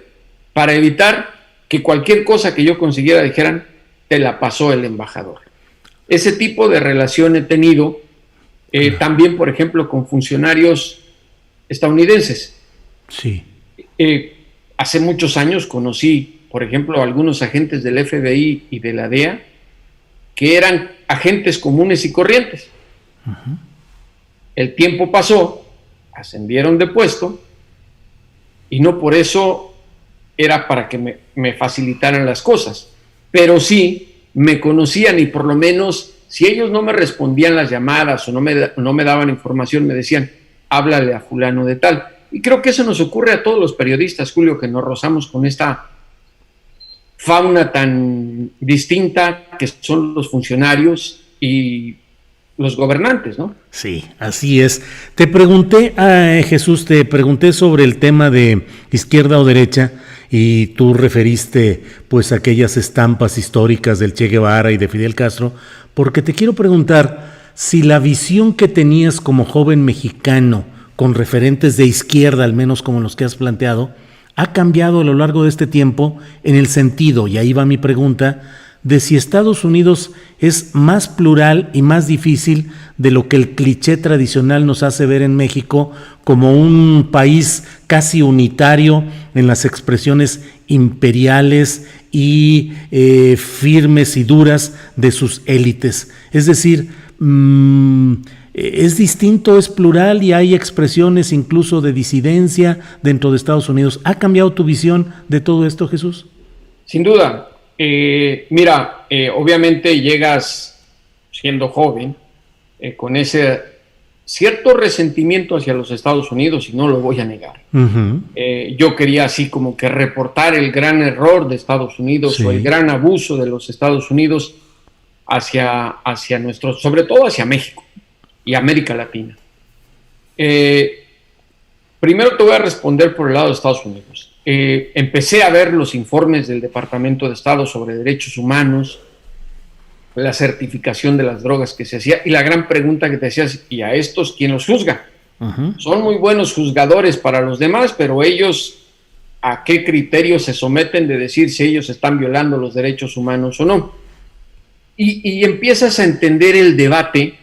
para evitar que cualquier cosa que yo consiguiera dijeran, te la pasó el embajador. Ese tipo de relación he tenido también, por ejemplo, con funcionarios estadounidenses. Sí. Hace muchos años conocí, por ejemplo, a algunos agentes del FBI y de la DEA que eran agentes comunes y corrientes. El tiempo pasó, ascendieron de puesto, y no por eso era para que me facilitaran las cosas, pero sí me conocían, y por lo menos si ellos no me respondían las llamadas o no me daban información, me decían, háblale a fulano de tal. Y creo que eso nos ocurre a todos los periodistas, Julio, que nos rozamos con esta fauna tan distinta que son los funcionarios y los gobernantes, ¿no? Sí, así es. Te pregunté, Jesús, sobre el tema de izquierda o derecha, y tú referiste pues aquellas estampas históricas del Che Guevara y de Fidel Castro, porque te quiero preguntar si la visión que tenías como joven mexicano con referentes de izquierda, al menos como los que has planteado, ha cambiado a lo largo de este tiempo en el sentido, y ahí va mi pregunta, de si Estados Unidos es más plural y más difícil de lo que el cliché tradicional nos hace ver en México como un país casi unitario en las expresiones imperiales y firmes y duras de sus élites. Es decir, es distinto, es plural y hay expresiones incluso de disidencia dentro de Estados Unidos. ¿Ha cambiado tu visión de todo esto, Jesús? Sin duda. Mira, obviamente llegas siendo joven, con ese cierto resentimiento hacia los Estados Unidos, y no lo voy a negar. Yo quería así como que reportar el gran error de Estados Unidos, sí, o el gran abuso de los Estados Unidos hacia nuestros, sobre todo hacia México y América Latina. Primero te voy a responder por el lado de Estados Unidos. Empecé a ver los informes del Departamento de Estado sobre derechos humanos, la certificación de las drogas que se hacía, y la gran pregunta que te hacías: ¿y a estos quién los juzga? Son muy buenos juzgadores para los demás, pero ellos, ¿a qué criterios se someten de decir si ellos están violando los derechos humanos o no? Y empiezas a entender el debate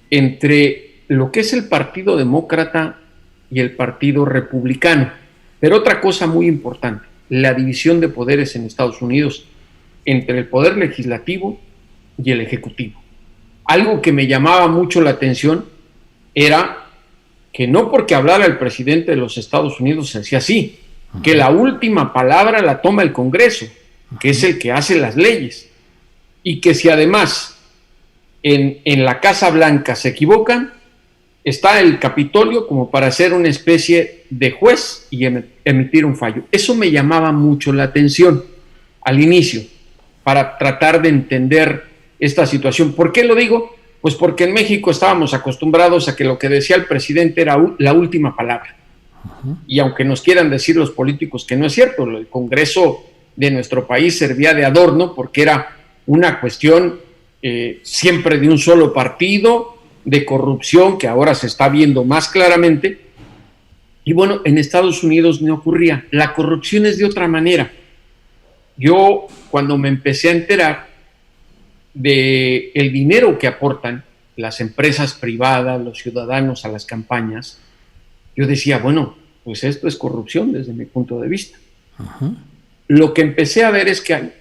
entre lo que es el Partido Demócrata y el Partido Republicano. Pero otra cosa muy importante, la división de poderes en Estados Unidos entre el poder legislativo y el ejecutivo. Algo que me llamaba mucho la atención era que no porque hablara el presidente de los Estados Unidos se hacía así, que la última palabra la toma el Congreso, que es el que hace las leyes, y que si además en la Casa Blanca se equivocan, está el Capitolio como para ser una especie de juez y emitir un fallo. Eso me llamaba mucho la atención al inicio, para tratar de entender esta situación. ¿Por qué lo digo? Pues porque en México estábamos acostumbrados a que lo que decía el presidente era la última palabra. Y aunque nos quieran decir los políticos que no es cierto, el Congreso de nuestro país servía de adorno porque era una cuestión siempre de un solo partido, de corrupción, que ahora se está viendo más claramente. Y bueno, en Estados Unidos no ocurría. La corrupción es de otra manera. Yo, cuando me empecé a enterar de el dinero que aportan las empresas privadas, los ciudadanos a las campañas, yo decía, bueno, pues esto es corrupción desde mi punto de vista. Lo que empecé a ver es que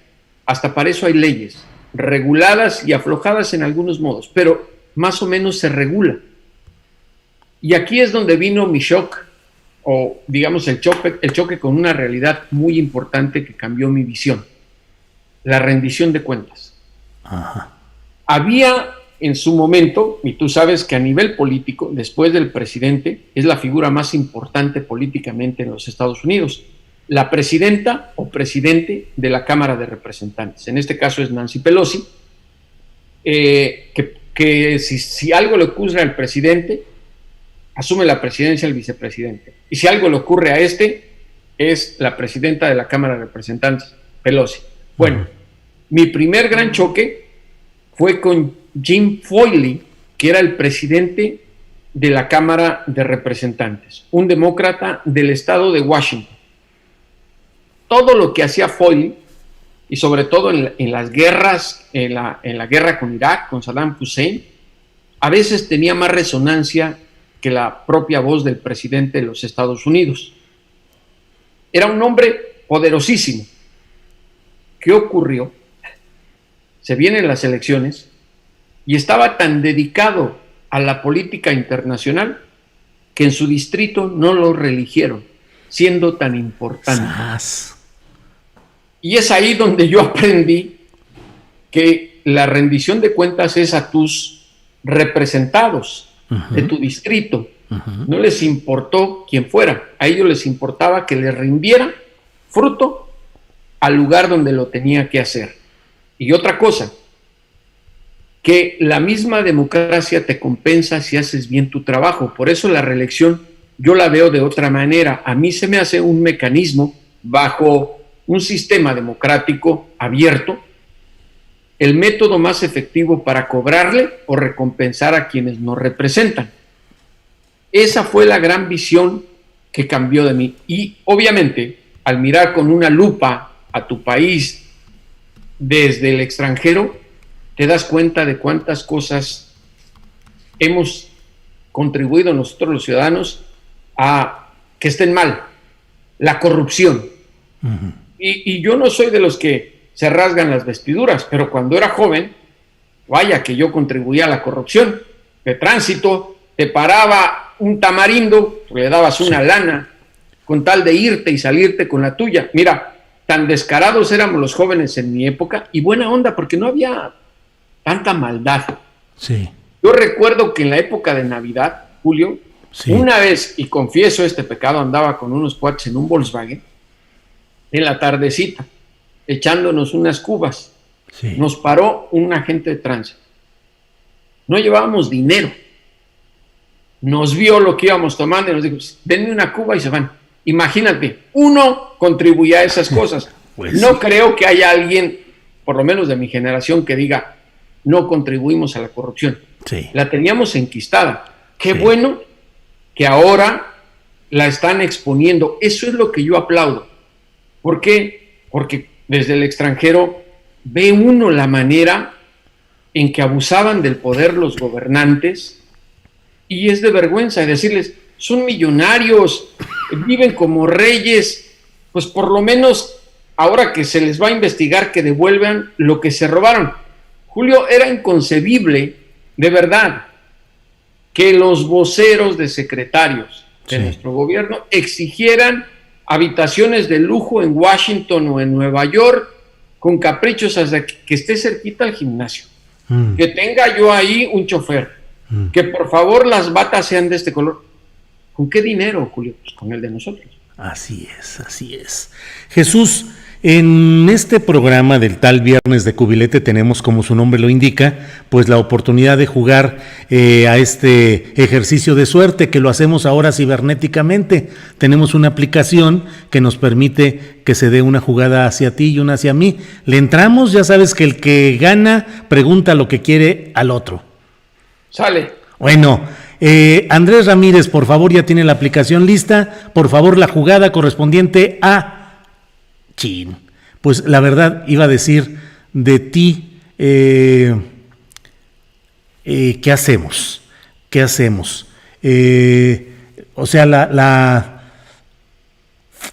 hasta para eso hay leyes, reguladas y aflojadas en algunos modos, pero más o menos se regula. Y aquí es donde vino mi shock, o digamos el choque con una realidad muy importante que cambió mi visión: la rendición de cuentas. Había en su momento, y tú sabes que a nivel político, después del presidente, es la figura más importante políticamente en los Estados Unidos, la presidenta o presidente de la Cámara de Representantes. En este caso es Nancy Pelosi, que si algo le ocurre al presidente, asume la presidencia el vicepresidente. Y si algo le ocurre a es la presidenta de la Cámara de Representantes, Pelosi. Bueno, mi primer gran choque fue con Jim Foley, que era el presidente de la Cámara de Representantes, un demócrata del estado de Washington. Todo lo que hacía Foley, y sobre todo en las guerras, en la guerra con Irak, con Saddam Hussein, a veces tenía más resonancia que la propia voz del presidente de los Estados Unidos. Era un hombre poderosísimo. ¿Qué ocurrió? Se vienen las elecciones y estaba tan dedicado a la política internacional que en su distrito no lo reeligieron, siendo tan importante. Y es ahí donde yo aprendí que la rendición de cuentas es a tus representados de tu distrito. No les importó quién fuera, a ellos les importaba que les rindiera fruto al lugar donde lo tenía que hacer. Y otra cosa, que la misma democracia te compensa si haces bien tu trabajo. Por eso la reelección yo la veo de otra manera. A mí se me hace un mecanismo bajo un sistema democrático abierto, el método más efectivo para cobrarle o recompensar a quienes nos representan. Esa fue la gran visión que cambió de mí. Y obviamente, al mirar con una lupa a tu país desde el extranjero, te das cuenta de cuántas cosas hemos contribuido nosotros los ciudadanos a que estén mal. La corrupción. Y yo no soy de los que se rasgan las vestiduras, pero cuando era joven, vaya que yo contribuía a la corrupción. De tránsito, te paraba un tamarindo, le dabas una lana con tal de irte y salirte con la tuya. Mira, tan descarados éramos los jóvenes en mi época, y buena onda, porque no había tanta maldad. Sí. Yo recuerdo que en la época de Navidad, Julio, una vez, y confieso este pecado, andaba con unos cuates en un Volkswagen, en la tardecita, echándonos unas cubas. Sí. Nos paró un agente de tránsito. No llevábamos dinero. Nos vio lo que íbamos tomando y nos dijo, denme una cuba y se van. Imagínate, uno contribuía a esas cosas. Pues no creo que haya alguien, por lo menos de mi generación, que diga, no contribuimos a la corrupción. Sí. La teníamos enquistada. Qué bueno que ahora la están exponiendo. Eso es lo que yo aplaudo. ¿Por qué? Porque desde el extranjero ve uno la manera en que abusaban del poder los gobernantes, y es de vergüenza decirles, son millonarios, viven como reyes, pues por lo menos ahora que se les va a investigar, que devuelvan lo que se robaron. Julio, era inconcebible, de verdad, que los voceros de secretarios de nuestro gobierno exigieran habitaciones de lujo en Washington o en Nueva York, con caprichos hasta que esté cerquita al gimnasio, que tenga yo ahí un chofer, que por favor las batas sean de este color. ¿Con qué dinero, Julio? Pues con el de nosotros. Así es, así es. Jesús, en este programa del tal Viernes de Cubilete tenemos, como su nombre lo indica, pues la oportunidad de jugar a este ejercicio de suerte, que lo hacemos ahora cibernéticamente. Tenemos una aplicación que nos permite que se dé una jugada hacia ti y una hacia mí. Le entramos, ya sabes que el que gana pregunta lo que quiere al otro. Sale. Bueno, Andrés Ramírez, por favor, ya tiene la aplicación lista. Por favor, la jugada correspondiente a... Chin. Pues la verdad iba a decir de ti, ¿qué hacemos? ¿Qué hacemos? O sea,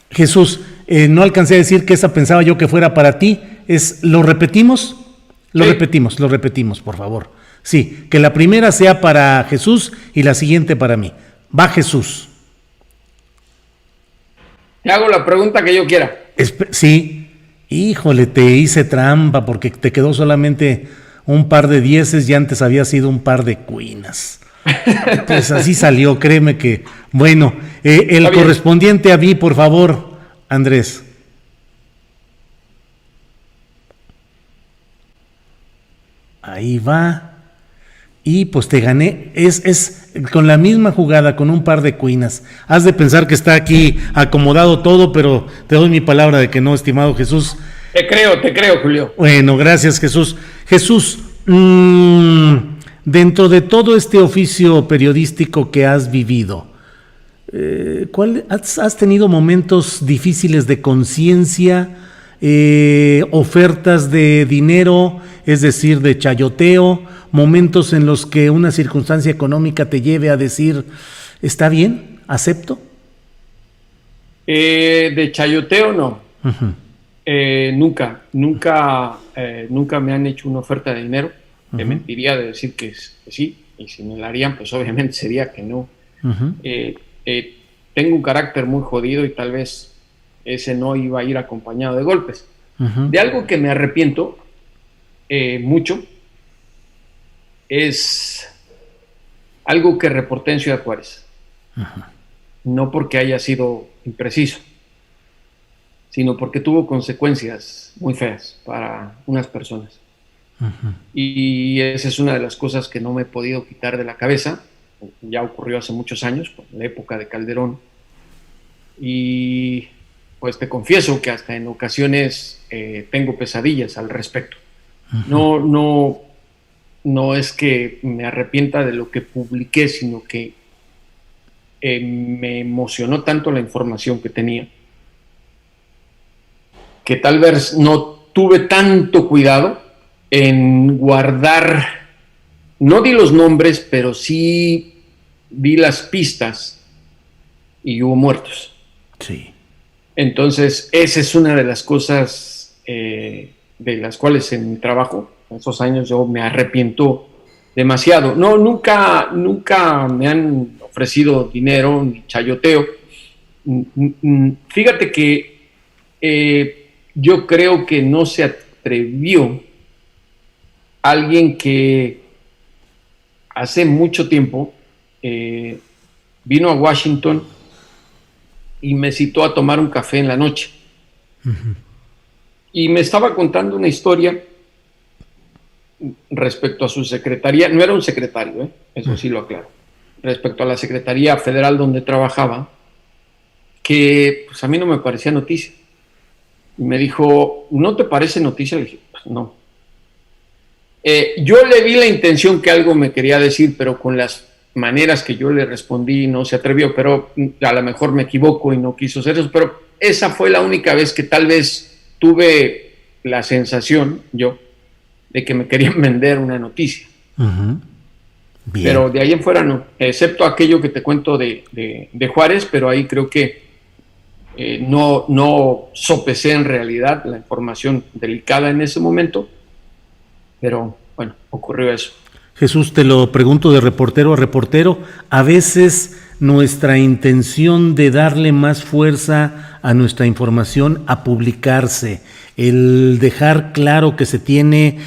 Jesús, no alcancé a decir que esa pensaba yo que fuera para ti. ¿Lo repetimos? Lo repetimos, por favor. Sí, que la primera sea para Jesús y la siguiente para mí. Va Jesús. Te hago la pregunta que yo quiera. Sí, híjole, te hice trampa porque te quedó solamente un par de dieces y antes había sido un par de cuinas. Pues así salió, créeme que... Bueno, el correspondiente a mí, por favor, Andrés. Ahí va. Y pues te gané, es con la misma jugada, con un par de cuinas. Has de pensar que está aquí acomodado todo, pero te doy mi palabra de que no, estimado Jesús. Te creo, Julio. Bueno, gracias, Jesús. Jesús, dentro de todo este oficio periodístico que has vivido, ¿has tenido momentos difíciles de conciencia, ofertas de dinero, es decir, de chayoteo, momentos en los que una circunstancia económica te lleve a decir, ¿está bien? ¿Acepto? De chayoteo no. Uh-huh. Nunca me han hecho una oferta de dinero. Uh-huh. Te mentiría de decir que sí, y si me la harían, pues obviamente sería que no. Uh-huh. Tengo un carácter muy jodido y tal vez ese no iba a ir acompañado de golpes. Uh-huh. De algo que me arrepiento mucho es algo que reporté en Ciudad Juárez. Uh-huh. No porque haya sido impreciso, sino porque tuvo consecuencias muy feas para unas personas. Uh-huh. Y esa es una de las cosas que no me he podido quitar de la cabeza. Ya ocurrió hace muchos años, en la época de Calderón. Y pues te confieso que hasta en ocasiones tengo pesadillas al respecto. Uh-huh. No es que me arrepienta de lo que publiqué, sino que me emocionó tanto la información que tenía, que tal vez no tuve tanto cuidado en guardar, no di los nombres, pero sí di las pistas y hubo muertos. Sí. Entonces, esa es una de las cosas de las cuales en mi trabajo, en esos años, yo me arrepiento demasiado. No, nunca me han ofrecido dinero ni chayoteo. Fíjate que yo creo que no se atrevió alguien que hace mucho tiempo vino a Washington y me citó a tomar un café en la noche. Uh-huh. Y me estaba contando una historia respecto a su secretaría. No era un secretario, eso sí lo aclaro. Respecto a la Secretaría Federal donde trabajaba, que pues a mí no me parecía noticia. Y me dijo, ¿no te parece noticia? Le dije, pues no. Yo le vi la intención que algo me quería decir, pero con las maneras que yo le respondí no se atrevió, pero a lo mejor me equivoco y no quiso hacer eso, pero esa fue la única vez que tal vez tuve la sensación yo de que me querían vender una noticia. Uh-huh. Bien. Pero de ahí en fuera no, excepto aquello que te cuento de Juárez, pero ahí creo que no sopesé en realidad la información delicada en ese momento, pero bueno, ocurrió eso. Jesús, te lo pregunto de reportero a reportero, a veces nuestra intención de darle más fuerza a nuestra información a publicarse, el dejar claro que se tiene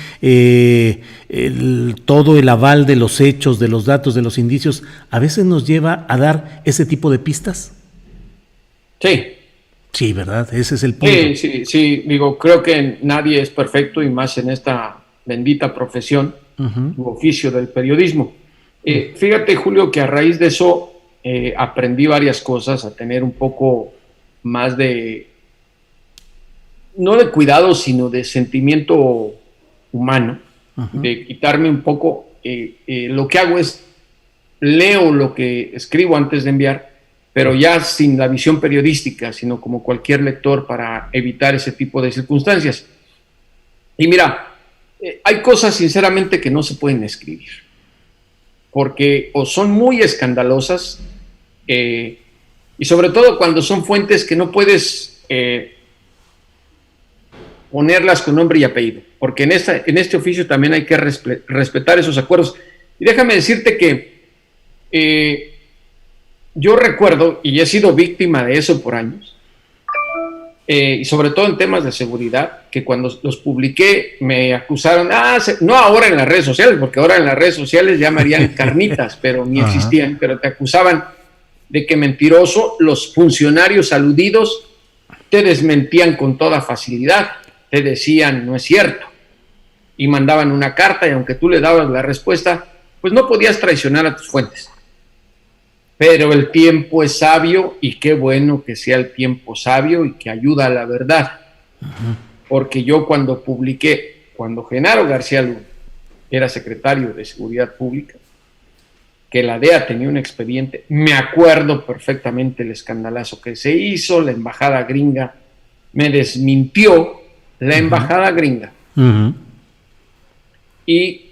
todo el aval de los hechos, de los datos, de los indicios, a veces nos lleva a dar ese tipo de pistas. Sí. Sí, ¿verdad? Ese es el punto. Sí, digo, creo que nadie es perfecto y más en esta bendita profesión, u oficio del periodismo. Fíjate, Julio, que a raíz de eso aprendí varias cosas, a tener un poco más no de cuidado, sino de sentimiento humano, de quitarme un poco. Lo que hago es, leo lo que escribo antes de enviar, pero ya sin la visión periodística, sino como cualquier lector para evitar ese tipo de circunstancias. Y mira, hay cosas sinceramente que no se pueden escribir, porque o son muy escandalosas, y sobre todo cuando son fuentes que no puedes ponerlas con nombre y apellido, porque en este oficio también hay que respetar esos acuerdos. Y déjame decirte que yo recuerdo, y he sido víctima de eso por años, y sobre todo en temas de seguridad, que cuando los publiqué me acusaron, no ahora en las redes sociales, porque ahora en las redes sociales ya me harían carnitas, pero ni existían, pero te acusaban de que mentiroso. Los funcionarios aludidos te desmentían con toda facilidad, te decían no es cierto, y mandaban una carta, y aunque tú le dabas la respuesta, pues no podías traicionar a tus fuentes. Pero el tiempo es sabio, y qué bueno que sea el tiempo sabio y que ayuda a la verdad. Porque yo cuando Genaro García Luna era secretario de Seguridad Pública, que la DEA tenía un expediente, me acuerdo perfectamente el escandalazo que se hizo, la embajada gringa me desmintió, la embajada gringa. Y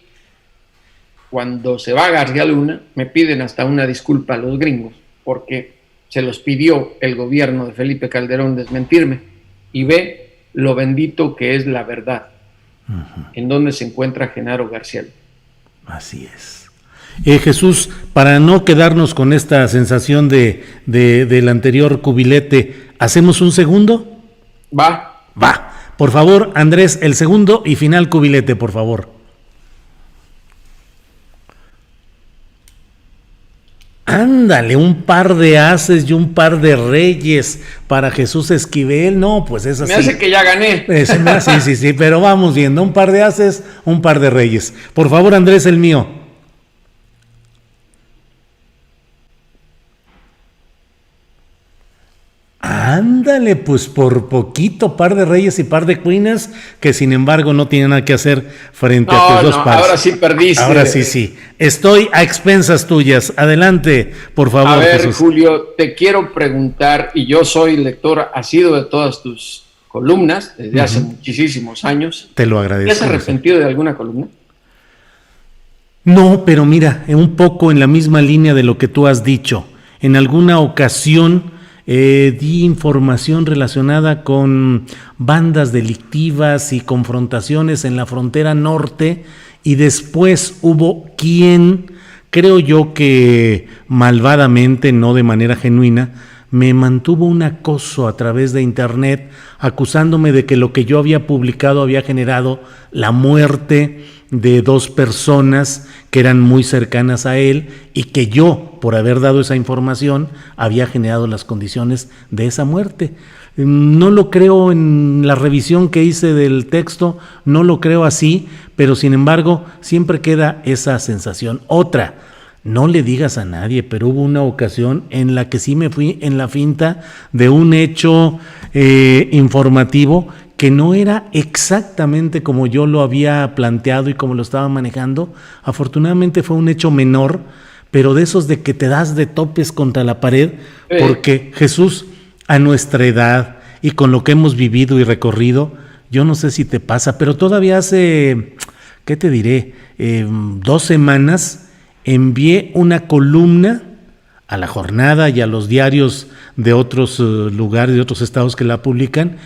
cuando se va García Luna, me piden hasta una disculpa a los gringos, porque se los pidió el gobierno de Felipe Calderón desmentirme, y ve lo bendito que es la verdad, en donde se encuentra Genaro García Luna. Así es. Jesús, para no quedarnos con esta sensación del anterior cubilete, ¿hacemos un segundo? Va. Por favor, Andrés, el segundo y final cubilete, por favor. Ándale, un par de ases y un par de reyes para Jesús Esquivel. No, pues es así. Me hace que ya gané. Sí, pero vamos viendo. Un par de ases, un par de reyes. Por favor, Andrés, el mío. Ándale, pues por poquito, par de reyes y par de cuinas, que sin embargo no tienen nada que hacer frente a tus dos pares. Ahora sí perdiste. Ahora sí. Estoy a expensas tuyas. Adelante, por favor. A ver, Jesús. Julio, te quiero preguntar, y yo soy lector asiduo de todas tus columnas desde hace muchísimos años. Te lo agradezco. ¿Te has arrepentido de alguna columna? No, pero mira, un poco en la misma línea de lo que tú has dicho. En alguna ocasión di información relacionada con bandas delictivas y confrontaciones en la frontera norte, y después hubo quien, creo yo que malvadamente, no de manera genuina, me mantuvo un acoso a través de internet, acusándome de que lo que yo había publicado había generado la muerte de 2 personas que eran muy cercanas a él y que yo, por haber dado esa información, había generado las condiciones de esa muerte. No lo creo en la revisión que hice del texto, no lo creo así, pero sin embargo siempre queda esa sensación. Otra, no le digas a nadie, pero hubo una ocasión en la que sí me fui en la finta de un hecho informativo que no era exactamente como yo lo había planteado y como lo estaba manejando. Afortunadamente fue un hecho menor, pero de esos de que te das de topes contra la pared, porque Jesús, a nuestra edad y con lo que hemos vivido y recorrido, yo no sé si te pasa, pero todavía hace, ¿qué te diré? 2 semanas envié una columna a La Jornada y a los diarios de otros lugares, de otros estados que la publican,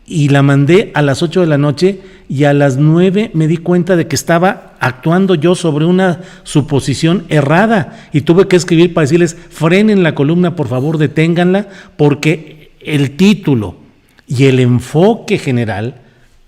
y la mandé a las 8 de la noche y a las 9 me di cuenta de que estaba actuando yo sobre una suposición errada y tuve que escribir para decirles: frenen la columna, por favor, deténganla, porque el título y el enfoque general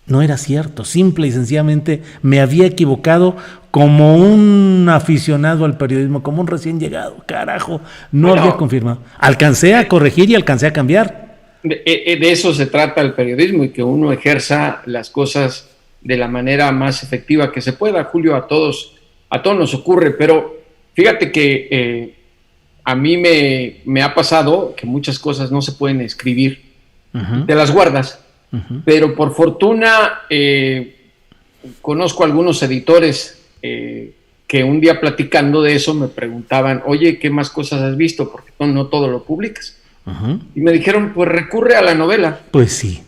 no era cierto. Simple y sencillamente me había equivocado como un aficionado al periodismo, como un recién llegado. Carajo, no había confirmado. Alcancé a corregir y alcancé a cambiar. De eso se trata el periodismo, y que uno ejerza las cosas de la manera más efectiva que se pueda. Julio, a todos nos ocurre, pero fíjate que a mí me ha pasado que muchas cosas no se pueden escribir, te las guardas, pero por fortuna conozco algunos editores que un día platicando de eso me preguntaban: oye, ¿qué más cosas has visto? Porque no todo lo publicas. Y me dijeron: pues recurre a la novela. Pues sí.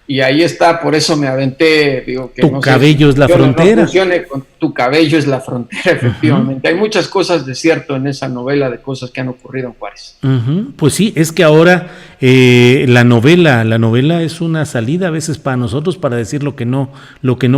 Y ahí está, por eso me aventé, digo que tu cabello es la frontera. Con Tu cabello es la frontera, efectivamente. Hay muchas cosas de cierto en esa novela, de cosas que han ocurrido en Juárez. Pues sí, es que ahora la novela es una salida a veces para nosotros para decir lo que no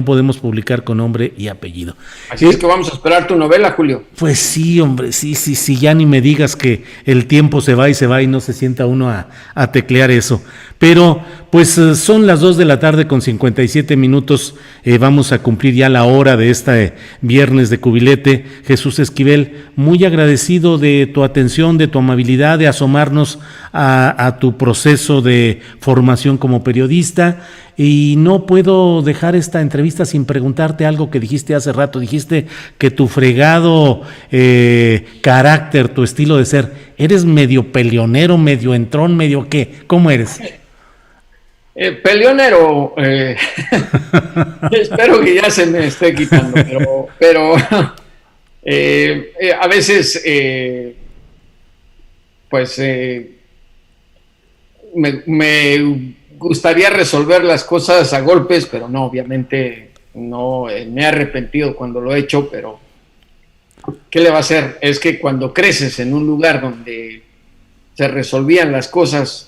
podemos publicar con nombre y apellido. Así es que vamos a esperar tu novela, Julio. Pues sí, hombre, sí, ya ni me digas que el tiempo se va y no se sienta uno a teclear eso. Pero pues son las 2 de la tarde con 57 minutos, vamos a cumplir ya la hora de este viernes de cubilete. Jesús Esquivel, muy agradecido de tu atención, de tu amabilidad, de asomarnos a tu proceso de formación como periodista, y no puedo dejar esta entrevista sin preguntarte algo que dijiste hace rato. Dijiste que tu fregado carácter, tu estilo de ser, eres medio peleonero, medio entrón, medio qué, ¿cómo eres? Peleonero, espero que ya se me esté quitando, pero a veces me gustaría resolver las cosas a golpes, pero no, obviamente no, me he arrepentido cuando lo he hecho, pero ¿qué le va a hacer? Es que cuando creces en un lugar donde se resolvían las cosas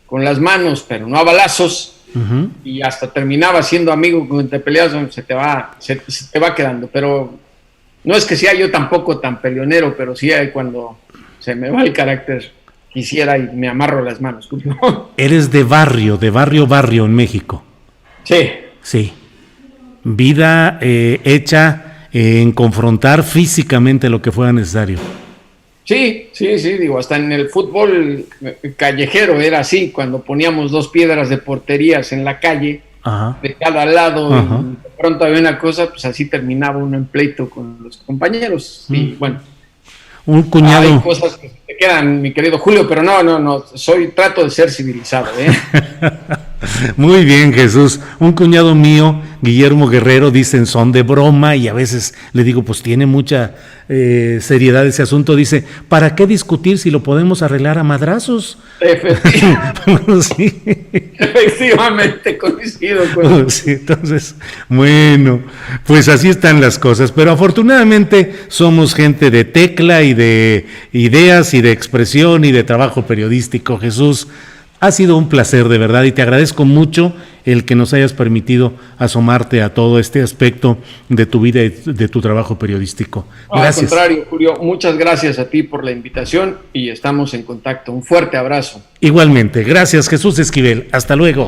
con las manos, pero no a balazos, y hasta terminaba siendo amigo cuando te peleas, se te va quedando. Pero no es que sea yo tampoco tan peleonero, pero sí hay cuando se me va el carácter, quisiera y me amarro las manos. Eres de barrio en México. Sí. Vida hecha en confrontar físicamente lo que fuera necesario. Sí, digo, hasta en el fútbol callejero era así, cuando poníamos 2 piedras de porterías en la calle, de cada lado, y de pronto había una cosa, pues así terminaba uno en pleito con los compañeros. Y bueno, un cuñado. Hay cosas que te quedan, mi querido Julio, pero no, trato de ser civilizado, Muy bien, Jesús. Un cuñado mío, Guillermo Guerrero, dicen son de broma, y a veces le digo, pues tiene mucha seriedad ese asunto. Dice: ¿para qué discutir si lo podemos arreglar a madrazos? Sí. Efectivamente, coincido con sí, entonces, bueno, pues así están las cosas, pero afortunadamente somos gente de tecla y de ideas y de expresión y de trabajo periodístico. Jesús, Ha sido un placer, de verdad, y te agradezco mucho el que nos hayas permitido asomarte a todo este aspecto de tu vida y de tu trabajo periodístico. Gracias. Al contrario, Julio, muchas gracias a ti por la invitación y estamos en contacto. Un fuerte abrazo. Igualmente. Gracias, Jesús Esquivel. Hasta luego.